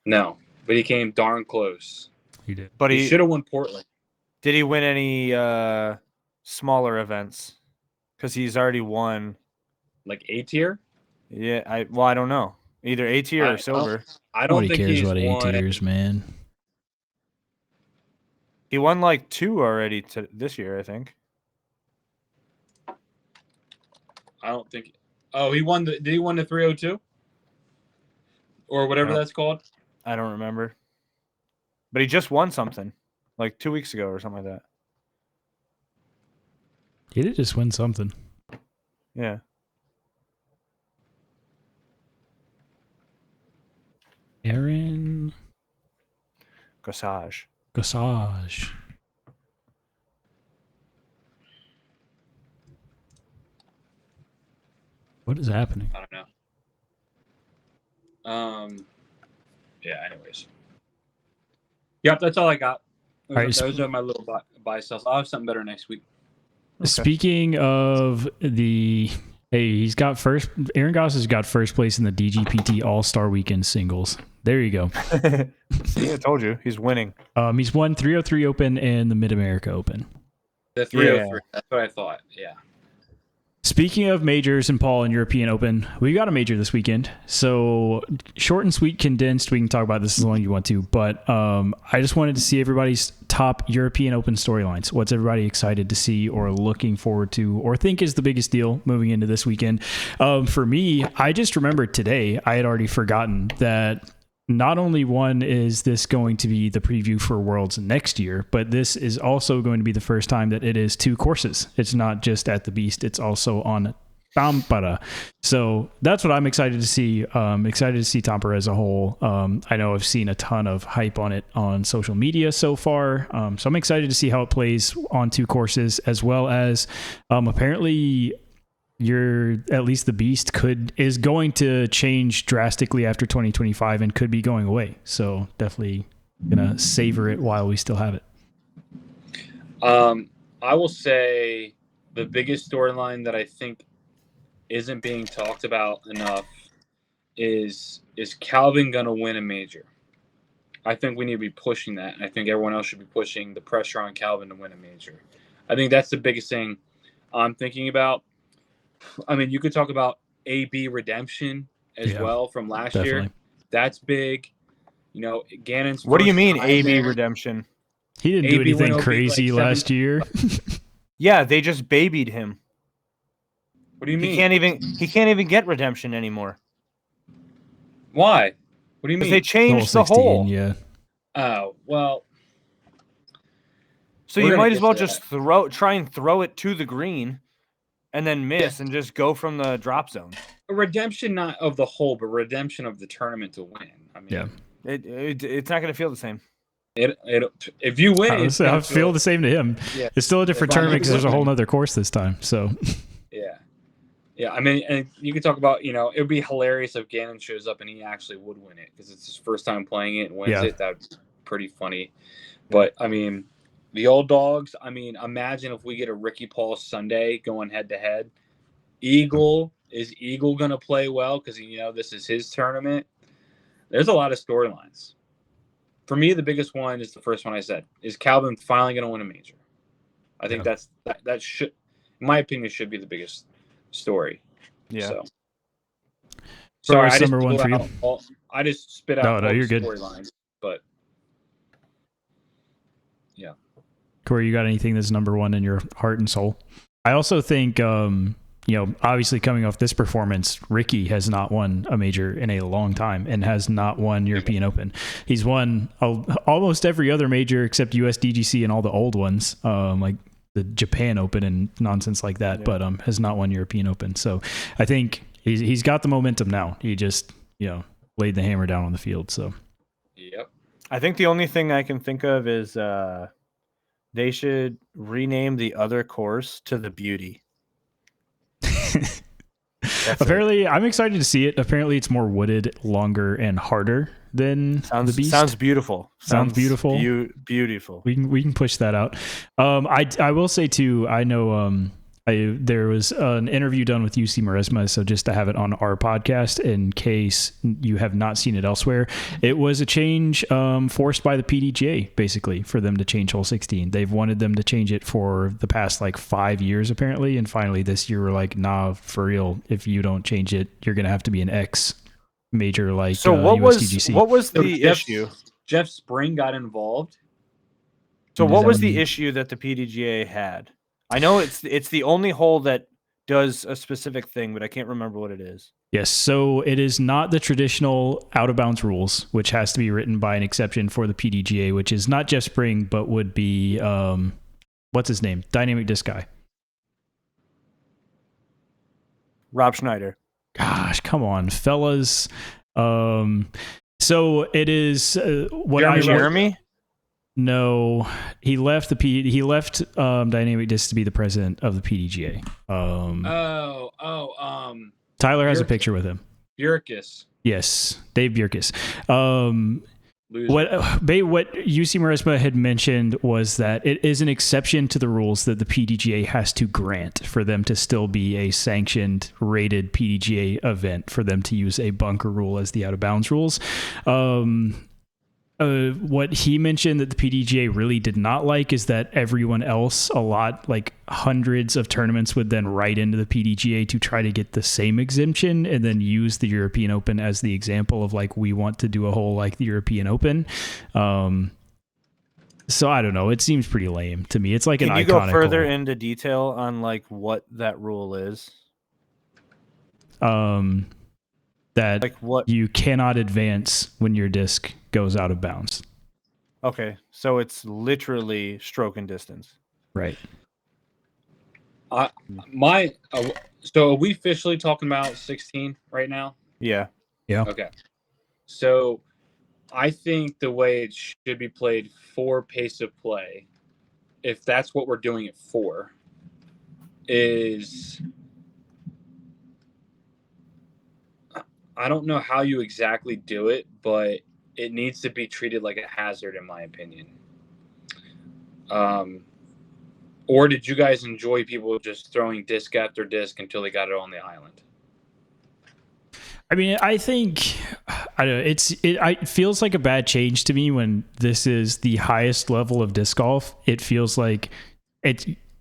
No, but he came darn close. He did. But He should have won Portland. did he win any smaller events? Because he's already won. Like A tier. Yeah, I don't know. Either AT or silver. I don't Nobody think cares he's about won. 8 years, man. He won like 2 already this year, I think. I don't think. Oh, he won the. Did he win the 302? Or whatever No. that's called. I don't remember. But he just won something like 2 weeks ago or something like that. He did just win something. Yeah. Aaron Gossage. Gossage. What is happening? I don't know. Yeah. Anyways. Yep, that's all I got. All right, Those are my little buy sells. I'll have something better next week. Okay. Speaking of the, he's got first. Aaron Goss has got first place in the DGPT All-Star Weekend singles. There you go. See, I told you he's winning. He's won 303 Open and the Mid America Open. The 303. That's what I thought. Yeah. Speaking of majors and Paul and European Open, we got a major this weekend. So short and sweet, condensed. We can talk about this as long as you want to. But I just wanted to see everybody's top European Open storylines. What's everybody excited to see or looking forward to or think is the biggest deal moving into this weekend? For me, I just remembered today, I had already forgotten that not only one is this going to be the preview for Worlds next year, but this is also going to be the first time that it is 2 courses. It's not just at the Beast. It's also on Tampere. So that's what I'm excited to see. Excited to see Tampere as a whole. I know I've seen a ton of hype on it on social media so far. So I'm excited to see how it plays on 2 courses, as well as apparently at least the beast is going to change drastically after 2025 and could be going away. So definitely gonna savor it while we still have it. I will say the biggest storyline that I think isn't being talked about enough is Calvin gonna win a major? I think we need to be pushing that. I think everyone else should be pushing the pressure on Calvin to win a major. I think that's the biggest thing I'm thinking about. I mean, you could talk about AB redemption as well from last year. That's big. You know, Gannon's. What do you mean AB redemption? He didn't do anything crazy last year. Yeah, they just babied him. What do you mean? He can't even get redemption anymore. Why? What do you mean? They changed the hole. Yeah. Oh, well. So you might as well just try and throw it to the green and then miss and just go from the drop zone. A redemption not of the hole, but redemption of the tournament to win. I mean, it's not going to feel the same. If you win, I feel the same to him. Yeah. It's still a different tournament because there's a whole other course this time. So yeah. I mean, and you could talk about, it would be hilarious if Gannon shows up and he actually would win it because it's his first time playing it and wins it. That'd be pretty funny. But I mean, the old dogs. I mean, imagine if we get a Ricky Paul Sunday going head to head. Is Eagle going to play well because this is his tournament? There's a lot of storylines. For me, the biggest one is the first one I said. Is Calvin finally going to win a major? I think that should, in my opinion, should be the biggest story. Yeah. So I number one for you. I just spit out no, you're good. Storylines, but yeah. Corey, you got anything that's number one in your heart and soul? I also think, obviously coming off this performance, Ricky has not won a major in a long time and has not won European Open. He's won almost every other major except USDGC and all the old ones, like the Japan Open and nonsense like that, but has not won European Open. So I think he's got the momentum now. He just, laid the hammer down on the field. So, yep. I think the only thing I can think of is they should rename the other course to the Beauty. Apparently, I'm excited to see it. Apparently, it's more wooded, longer, and harder than the Beast. Sounds beautiful. Sounds beautiful. Beautiful. We can push that out. I will say too. I know. There was an interview done with UC Maresma, so just to have it on our podcast in case you have not seen it elsewhere, it was a change forced by the PDGA, basically, for them to change hole 16. They've wanted them to change it for the past 5 years, apparently, and finally this year we're like, nah, for real, if you don't change it, you're going to have to be an X major like so USDGC. What was the issue? Jeff Spring got involved. So what was the issue that the PDGA had? I know it's the only hole that does a specific thing, but I can't remember what it is. Yes, so it is not the traditional out-of-bounds rules, which has to be written by an exception for the PDGA, which is not Jeff Spring, but would be, what's his name? Dynamic Disc guy. Rob Schneider. Gosh, come on, fellas. So it is what Jeremy? No, he left Dynamic Disc to be the president of the PDGA. Tyler has a picture with him. Bjerkes. Yes, Dave Bjerkes. What UC Maresma had mentioned was that it is an exception to the rules that the PDGA has to grant for them to still be a sanctioned, rated PDGA event, for them to use a bunker rule as the out-of-bounds rules. What he mentioned that the PDGA really did not like is that everyone else, hundreds of tournaments, would then write into the PDGA to try to get the same exemption and then use the European Open as the example of we want to do a hole like the European Open. So I don't know. It seems pretty lame to me. It's like an iconic. Can you go further into detail on what that rule is? That you cannot advance when your disc goes out of bounds. Okay, so it's literally stroke and distance. Right. So are we officially talking about 16 right now? Yeah. Okay. So I think the way it should be played for pace of play, if that's what we're doing it for, is I don't know how you exactly do it, but it needs to be treated like a hazard, in my opinion. Or did you guys enjoy people just throwing disc after disc until they got it on the island? I mean, I think I don't know. It feels like a bad change to me when this is the highest level of disc golf. It feels like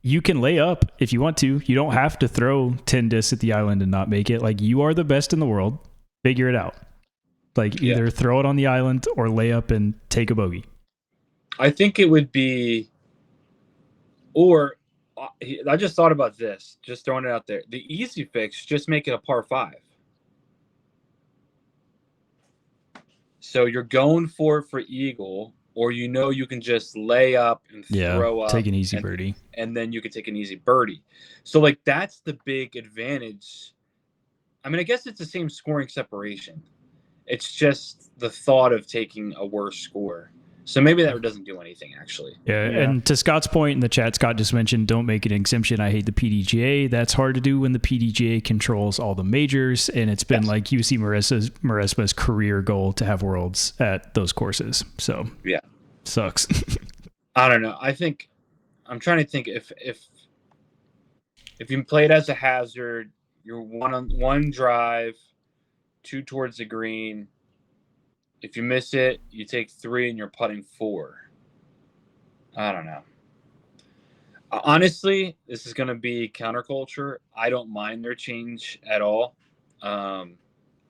you can lay up if you want to. You don't have to throw 10 discs at the island and not make it. Like, you are the best in the world. Figure it out. Like, either throw it on the island or lay up and take a bogey. I think it would be, or I just thought about this, just throwing it out there. The easy fix, just make it a par 5. So you're going for eagle, or you can just lay up and throw up, take an easy birdie, and then you can take an easy birdie. So like that's the big advantage. I mean, I guess it's the same scoring separation. It's just the thought of taking a worse score. So maybe that doesn't do anything, actually. Yeah, and to Scott's point in the chat, Scott just mentioned, don't make an exemption. I hate the PDGA. That's hard to do when the PDGA controls all the majors, and it's been like UC Maresma's career goal to have worlds at those courses. So yeah, sucks. I don't know. I'm trying to think if you play it as a hazard, you're one drive, 2 towards the green. If you miss it, you take 3 and you're putting 4. I don't know. Honestly, this is going to be counterculture. I don't mind their change at all. I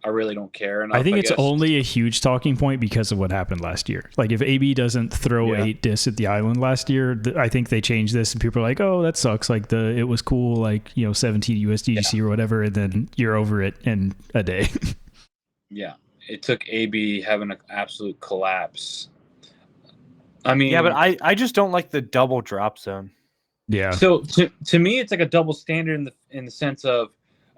really don't care enough. I think it's only a huge talking point because of what happened last year. Like, if AB doesn't throw 8 discs at the island last year, I think they changed this and people are like, oh, that sucks. Like, it was cool, like, 17 USDGC or whatever, and then you're over it in a day. Yeah. It took AB having an absolute collapse. I mean, yeah, but I just don't like the double drop zone. Yeah. So to me, it's like a double standard in the sense of,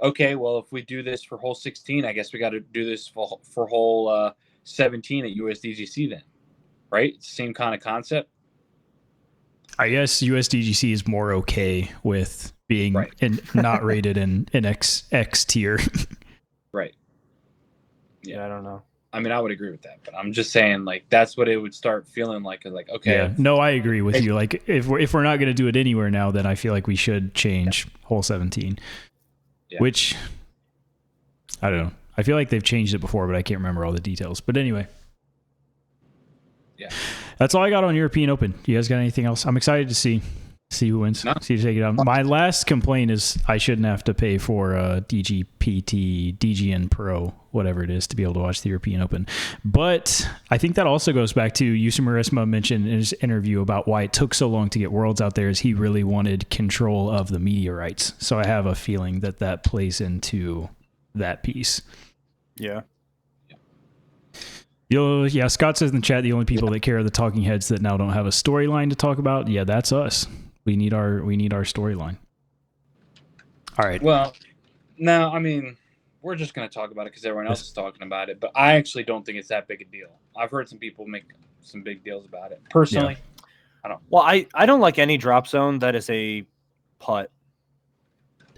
okay, well, if we do this for hole 16, I guess we got to do this for hole 17 at USDGC then, right? It's the same kind of concept. I guess USDGC is more okay with being not rated in X tier. Right. Yeah, I don't know. I mean, I would agree with that, but I'm just saying, like, that's what it would start feeling like. Like, okay. Yeah. No, I agree with you. Like, if we're not going to do it anywhere now, then I feel like we should change hole 17, which I don't know. I feel like they've changed it before, but I can't remember all the details. But anyway. Yeah. That's all I got on European Open. You guys got anything else? I'm excited to see who wins. No. See who take it out. My last complaint is I shouldn't have to pay for DGPT, DGN Pro, whatever it is, to be able to watch the European Open. But I think that also goes back to Yusuf Maresma mentioned in his interview about why it took so long to get Worlds out there, is he really wanted control of the media rights. So I have a feeling that plays into that piece. Yeah. Yeah, Scott says in the chat, the only people that care are the talking heads that now don't have a storyline to talk about. Yeah, that's us. We need our storyline. All right. Well, no, I mean, we're just going to talk about it because everyone else is talking about it. But I actually don't think it's that big a deal. I've heard some people make some big deals about it. Personally, I don't. Well, I don't like any drop zone that is a putt.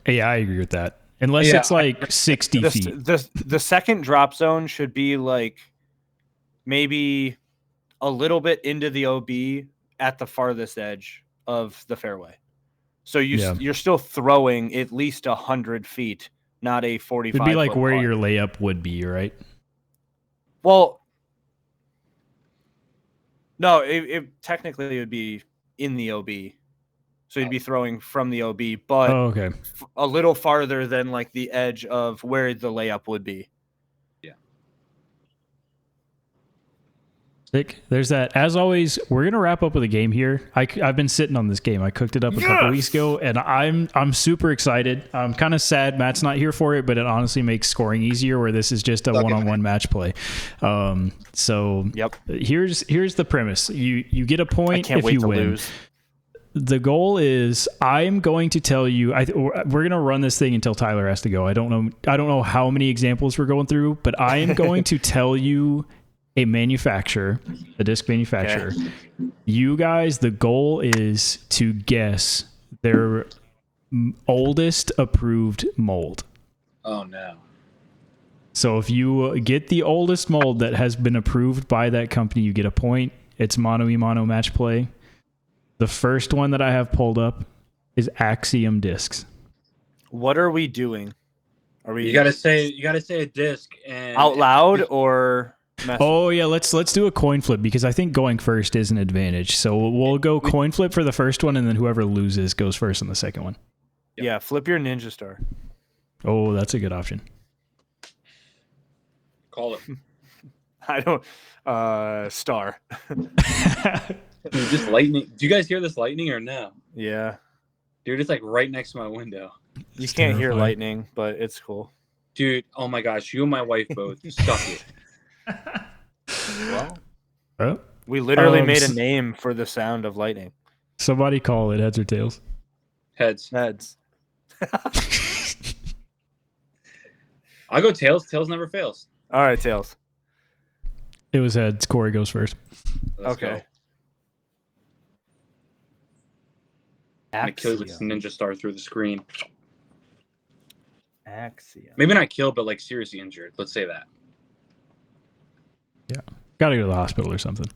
Yeah, I agree with that. Unless it's like 60 feet. The second drop zone should be like maybe a little bit into the OB at the farthest edge of the fairway. So you're still throwing at least 100 feet, not a 45. It'd be like where putt. your layup would be, right? Well, no, it technically would be in the OB. So you'd be throwing from the OB, but a little farther than like the edge of where the layup would be. Sick. There's that. As always, we're gonna wrap up with a game here. I've been sitting on this game. I cooked it up a couple weeks ago, and I'm super excited. I'm kind of sad Matt's not here for it, but it honestly makes scoring easier where this is just a one-on-one match play. So here's the premise. You get a point if you win. Lose. the goal is I'm going to tell you. We're going to run this thing until Tyler has to go. I don't know how many examples we're going through, but I am going to tell you a manufacturer, a disc manufacturer. Okay. You guys, the goal is to guess their oldest approved mold. Oh no. So if you get the oldest mold that has been approved by that company, you get a point. It's mono-y-mono match play. The first one that I have pulled up is Axiom discs. What are we doing? Are we? You gotta say a disc and out loud or message? Oh yeah, let's do a coin flip because I think going first is an advantage. So we'll go coin flip for the first one, and then whoever loses goes first on the second one. Yeah, flip your ninja star. Oh, that's a good option. Call it. I don't. Star. Just lightning. Do you guys hear this lightning or no? Yeah. Dude, it's like right next to my window. You can't hear lightning, but it's cool. Dude, oh my gosh, you and my wife both suck it. Well, we literally made a name for the sound of lightning. Somebody call it heads or tails. Heads. Heads. I'll go tails. Tails never fails. All right, tails. It was heads. Corey goes first. Let's go. I killed this ninja star through the screen. Axiom. Maybe not killed, but like seriously injured. Let's say that. Yeah. Gotta go to the hospital or something.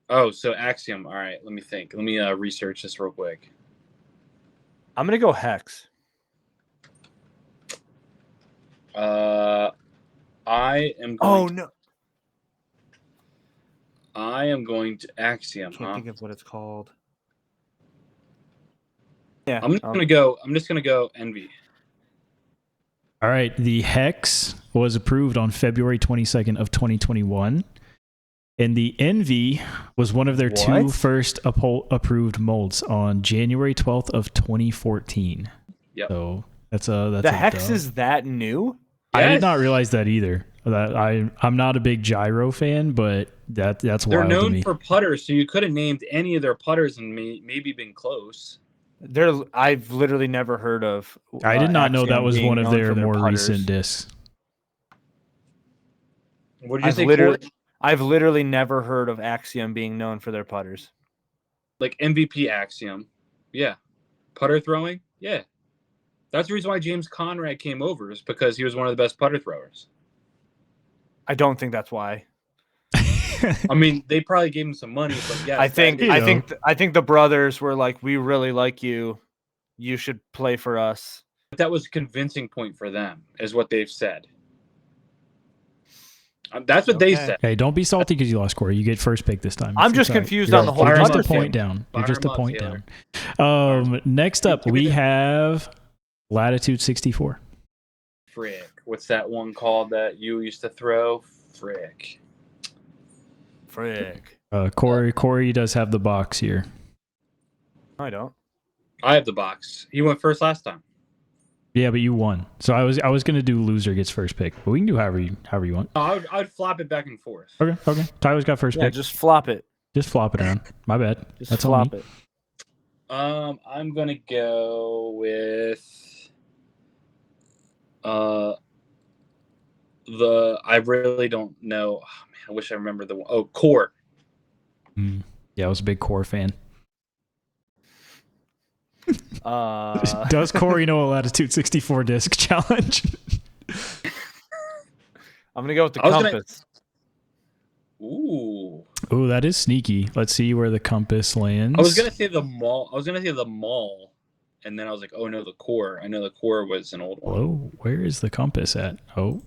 Oh, so Axiom. All right, let me think. Let me research this real quick. I'm going to go Hex. I am going Oh, no. I am going to Axiom. I can't think of what it's called. Yeah. I'm just gonna go Envy. All right. The Hex was approved on February 22nd of 2021. And the Envy was one of their two first approved molds on January 12th of 2014. Yep. So that's the Hex is that new? Yes. I did not realize that either. I'm not a big gyro fan, but that's wild. They're known to me. for putters, so you could have named any of their putters and maybe been close. I've literally never heard of. I did not know that was one of their more putters. recent discs. What did you say? I've literally never heard of Axiom being known for their putters. Like MVP Axiom, yeah. Putter throwing, yeah. That's the reason why James Conrad came over, is because he was one of the best putter throwers. I don't think that's why. I mean, they probably gave him some money, but yeah. I think the brothers were like, "We really like you. You should play for us." That was a convincing point for them, is what they've said. That's what they said. Hey, don't be salty because you lost, Corey. You get first pick this time. I'm just confused on the whole. You're just a point down. You're just a point down. Next up, we have Latitude 64. Frick. What's that one called that you used to throw? Frick. Corey does have the box here. I don't. I have the box. He went first last time. Yeah, but you won. So I was gonna do loser gets first pick, but we can do however you want. I'd flop it back and forth. Okay. Tyler's got first pick. Just flop it. Just flop it around. My bad. That's flop it. I'm gonna go with I really don't know. Oh, man, I wish I remember the one. Oh, Core. Yeah, I was a big Core fan. Does Corey know a Latitude 64 disc challenge? I'm gonna go with the compass. Ooh, that is sneaky. Let's see where the compass lands. I was gonna say the mall. And then I was like, oh no, the Core. I know the Core was an old one. Oh, where is the compass at? Oh,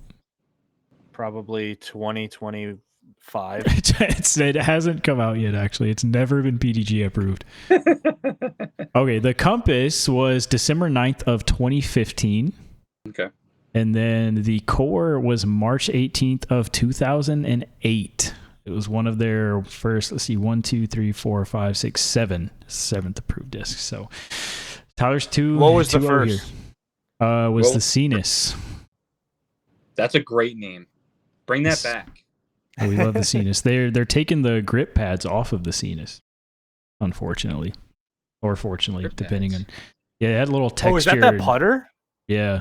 probably 2025. It hasn't come out yet, actually. It's never been PDG approved. Okay, the compass was December 9th of 2015. Okay. And then the Core was March 18th of 2008. It was one of their first, let's see, 1, 2, 3, 4, 5, 6, 7. Seventh approved discs. So Tyler's two. What was the first? Was the Cenis. That's a great name. Bring that back. Oh, we love the Cenis. They're taking the grip pads off of the Cenis, unfortunately. or fortunately, They're depending dense. on. Yeah, it had a little texture. Oh, is that putter? Yeah.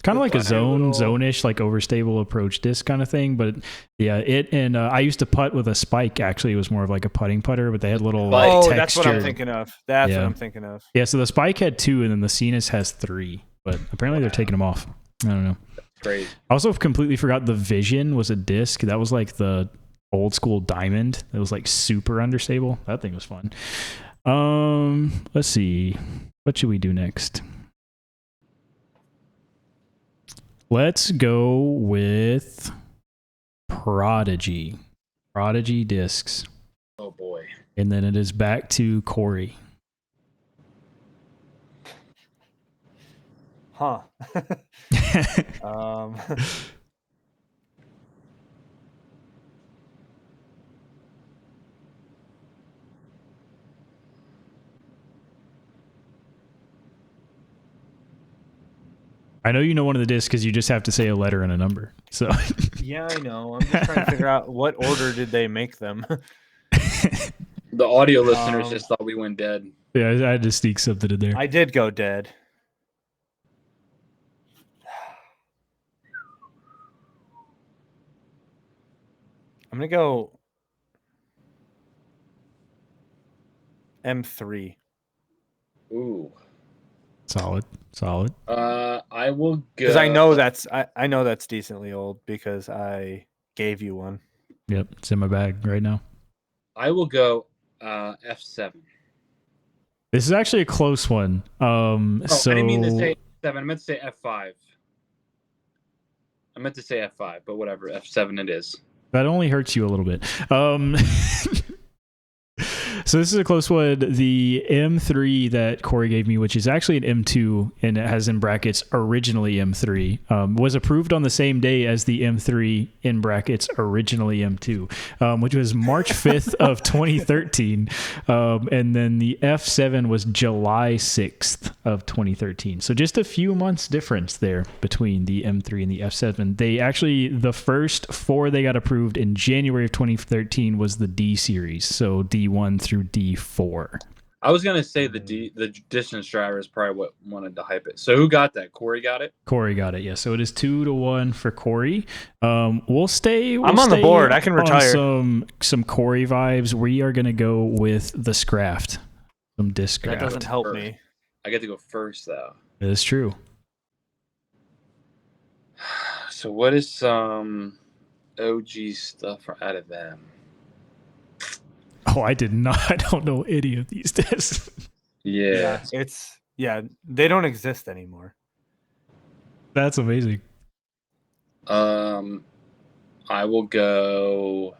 Kind of like a Putter. zone-ish, like overstable approach disc kind of thing. But yeah, it and I used to putt with a spike. Actually, it was more of like a putting putter, but they had little Spike. Oh, texture. that's what I'm thinking of. That's Yeah. what I'm thinking of. Yeah, so the spike had 2, and then the Cenas has 3. But apparently they're taking them off. I don't know. Crazy. I also completely forgot the Vision was a disc. That was like the old school diamond. It was like super understable. That thing was fun. Let's see. What should we do next? Let's go with Prodigy. Prodigy discs. Oh boy. And then it is back to Corey. Huh. um, I know you know one of the discs because you just have to say a letter and a number. So yeah, I know. I'm just trying to figure out what order did they make them. The audio listeners just thought we went dead. yeah, I had to sneak something in there. I did go dead. I'm gonna go M3. Ooh. Solid. I will go. Because I know that's decently old because I gave you one. Yep, it's in my bag right now. I will go F7. This is actually a close one. Oh, So I didn't mean to say F7. I meant to say F5. I meant to say F5, but whatever. F7 it is. that only hurts you a little bit. So this is a close one. The M3 that Corey gave me, which is actually an M2, and it has in brackets originally M3, was approved on the same day as the M3 in brackets originally M2, which was March 5th of 2013. And then the F7 was July 6th of 2013. So just a few months difference there between the M3 and the F7. They actually, the first 4 they got approved in January of 2013 was the D series. So D1 through D4. I was gonna say the distance driver is probably what wanted to hype it. So who got that? Corey got it. Corey got it. Yeah. So it is 2-1 for Corey. We'll stay. I'm on the board. I can retire. Some Corey vibes. We are gonna go with the Scraft. Some disc That Scraft. doesn't help me. I get to go first though. That is true. So what is some OG stuff out of them? Oh, I did not. I don't know any of these discs. Yeah. They don't exist anymore. That's amazing. I will go.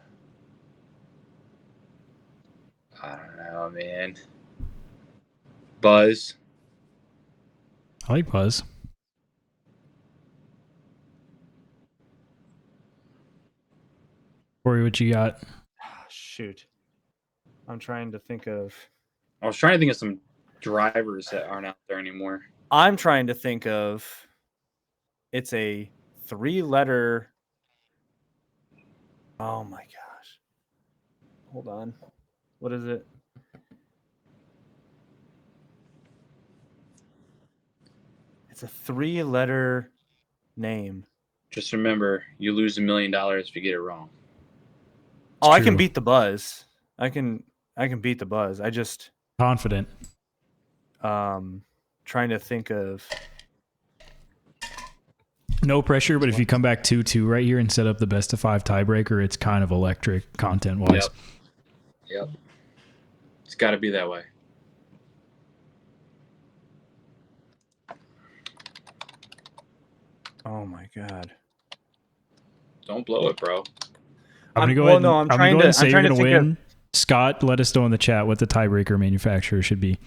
I don't know, man. Buzz. I like Buzz. Corey, what you got? Shoot. I'm trying to think of. I was trying to think of some drivers that aren't out there anymore. I'm trying to think of. It's a 3-letter. Oh my gosh. Hold on. What is it? It's a 3-letter name. Just remember, you lose $1 million if you get it wrong. Oh, I can true. beat the Buzz. I can beat the Buzz. I just Confident. trying to think of. No pressure, but if you come back 2-2 right here and set up the best of 5 tiebreaker, it's kind of electric content wise. Yep. It's got to be that way. Oh my god. Don't blow it, bro. I'm gonna go ahead. I'm trying to say you're gonna think win. of. Scott, let us know in the chat what the tiebreaker manufacturer should be.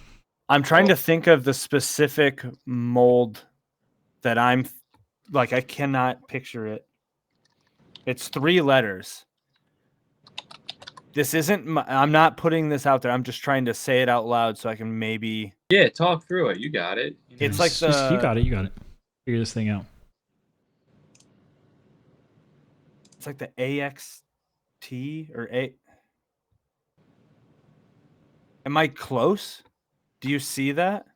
I'm trying to think of the specific mold that I'm like. I cannot picture it. It's 3 letters. This isn't. I'm not putting this out there. I'm just trying to say it out loud so I can maybe. Yeah, talk through it. You got it. It's like the. You got it. You got it. Figure this thing out. It's like the AXT or A. Am I close? Do you see that?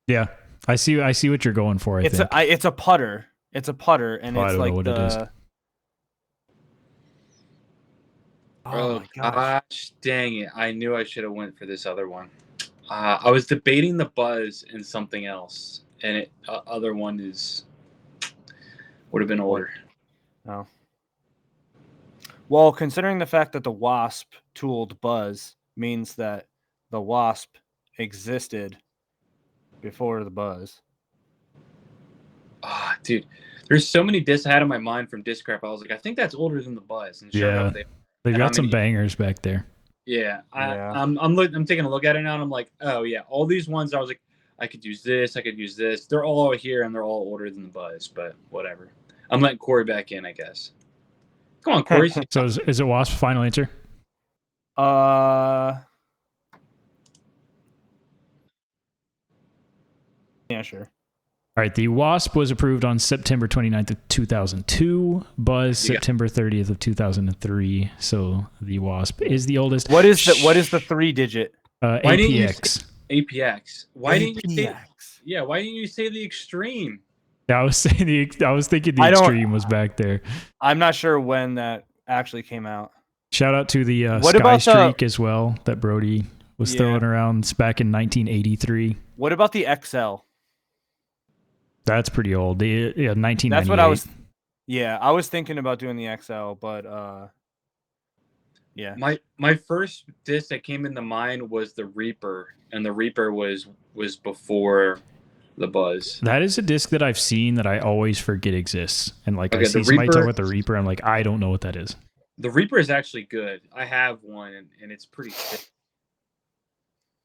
Yeah, I see what you're going for. It's a putter. It's a putter, and I it's don't know like what it is. Oh my gosh! Dang it! I knew I should have went for this other one. I was debating the buzz and something else, and it other one would have been older. Oh. Well, considering the fact that the Wasp tooled Buzz means that the Wasp existed before the Buzz. Dude, there's so many discs I had in my mind from Discrap. I was like, I think that's older than the Buzz. And sure enough, they've got some bangers back there. Yeah, I'm taking a look at it now, and I'm like, oh yeah, all these ones. I was like, I could use this. I could use this. They're all here, and they're all older than the Buzz. But whatever. I'm letting Corey back in, I guess. Come on, Corey. So is it Wasp final answer? Yeah, sure. All right, the Wasp was approved on September 29th of 2002. Buzz September 30th of 2003. So the Wasp is the oldest. What is the 3-digit? APX. APX. Why didn't you say? Yeah, why didn't you say the Extreme? I was thinking the Extreme was back there. I'm not sure when that actually came out. Shout out to the Sky Streak as well that Brody was throwing around back in 1983. What about the XL? That's pretty old. 1998. That's what I was. Yeah, I was thinking about doing the XL, but yeah. My first disc that came into mind was the Reaper, and the Reaper was before the Buzz. That is a disc that I've seen that I always forget exists, and like I see somebody talk about the Reaper, I'm like, I don't know what that is. The Reaper is actually good. I have one, and it's pretty sick.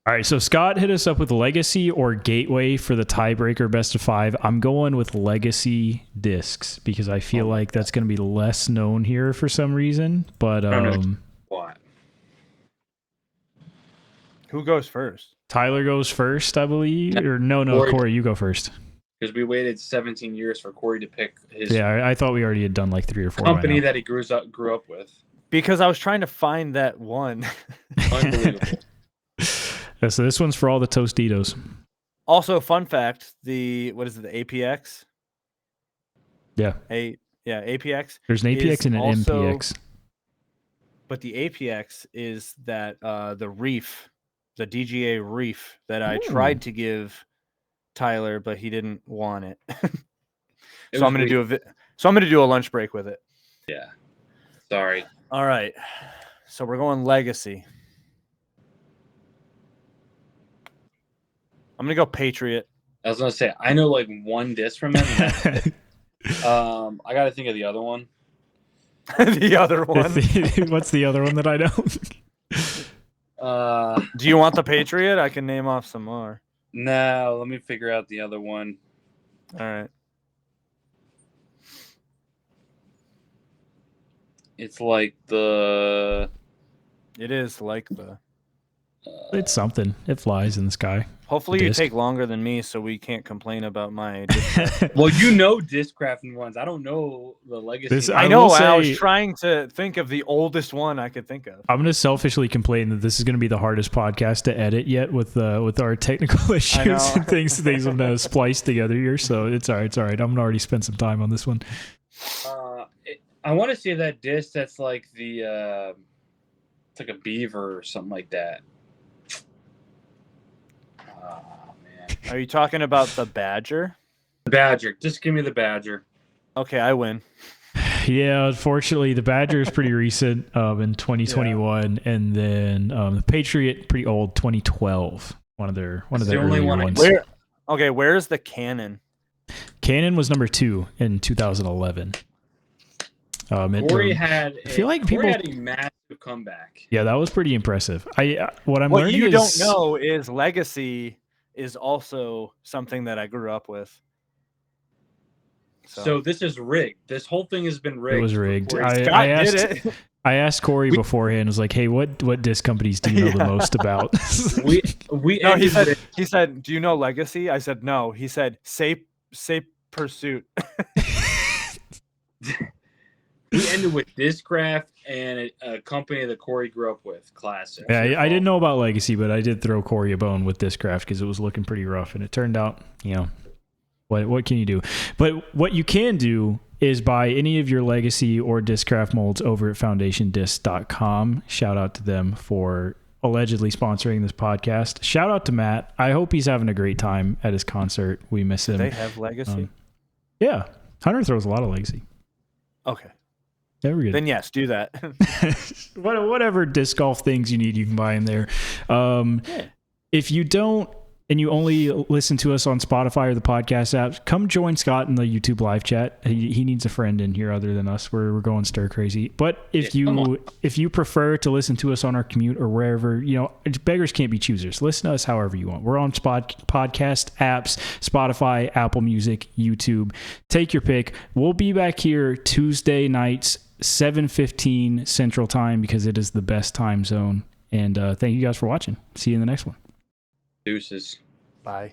All right, so Scott hit us up with Legacy or Gateway for the tiebreaker best of 5. I'm going with Legacy discs because I feel like that's going to be less known here for some reason. But what? Who goes first? Tyler goes first, I believe. Or no, Corey, you go first. Because we waited 17 years for Corey to pick his. Yeah, I thought we already had done like 3 or 4. Company that he grew up with. Because I was trying to find that one. Unbelievable. Yeah, so this one's for all the Tostitos. Also, fun fact: what is it? The APX. Yeah. APX. There's an APX and an MPX. But the APX is that the Reef, the DGA Reef that I tried to give Tyler, but he didn't want it. So I'm gonna do a lunch break with it. Yeah. Sorry. All right. So we're going Legacy. I'm gonna go Patriot. I was gonna say I know like one disc from him. I gotta think of the other one. The other one. What's the other one that I know? Do you want the Patriot? I can name off some more. No, let me figure out the other one. All right. It's like the. It is like the. It's something. It flies in the sky. Hopefully you take longer than me so we can't complain about my Well, you know disc crafting ones. I don't know the Legacy. I know. I was trying to think of the oldest one I could think of. I'm going to selfishly complain that this is going to be the hardest podcast to edit yet with our technical issues and things I'm going to splice together here. So it's all right. It's all right. I'm going to already spend some time on this one. I want to say that disc that's like the it's like a beaver or something like that. Oh, man. Are you talking about the Badger? The Badger. Just give me the Badger. Okay, I win. Yeah, unfortunately, the Badger is pretty recent in 2021, and then the Patriot, pretty old, 2012. One of the earlier ones. Where's the Cannon? Cannon was number 2 in 2011. Corey had a massive comeback. Yeah, that was pretty impressive. What you don't know is Legacy is also something that I grew up with. So this is rigged. This whole thing has been rigged. It was rigged. I asked Corey beforehand. Was like, "Hey, what disc companies do you know the most about?" He said, "Do you know Legacy?" I said, "No." He said, "Say Pursuit." He ended with Discraft and a company that Corey grew up with, Classic. Yeah, I didn't know about Legacy, but I did throw Corey a bone with Discraft because it was looking pretty rough, and it turned out, what can you do? But what you can do is buy any of your Legacy or Discraft molds over at foundationdisc.com. Shout out to them for allegedly sponsoring this podcast. Shout out to Matt. I hope he's having a great time at his concert. We miss him. Do they have Legacy? Yeah. Hunter throws a lot of Legacy. Okay. There we go. Then yes, do that. Whatever disc golf things you need, you can buy them there. If you don't, and you only listen to us on Spotify or the podcast apps, come join Scott in the YouTube live chat. He needs a friend in here other than us. We're going stir crazy. But if you prefer to listen to us on our commute or wherever, beggars can't be choosers. Listen to us however you want. We're on podcast apps, Spotify, Apple Music, YouTube. Take your pick. We'll be back here Tuesday nights, 7:15 Central Time, because it is the best time zone. And thank you guys for watching. See you in the next one. Deuces. Bye.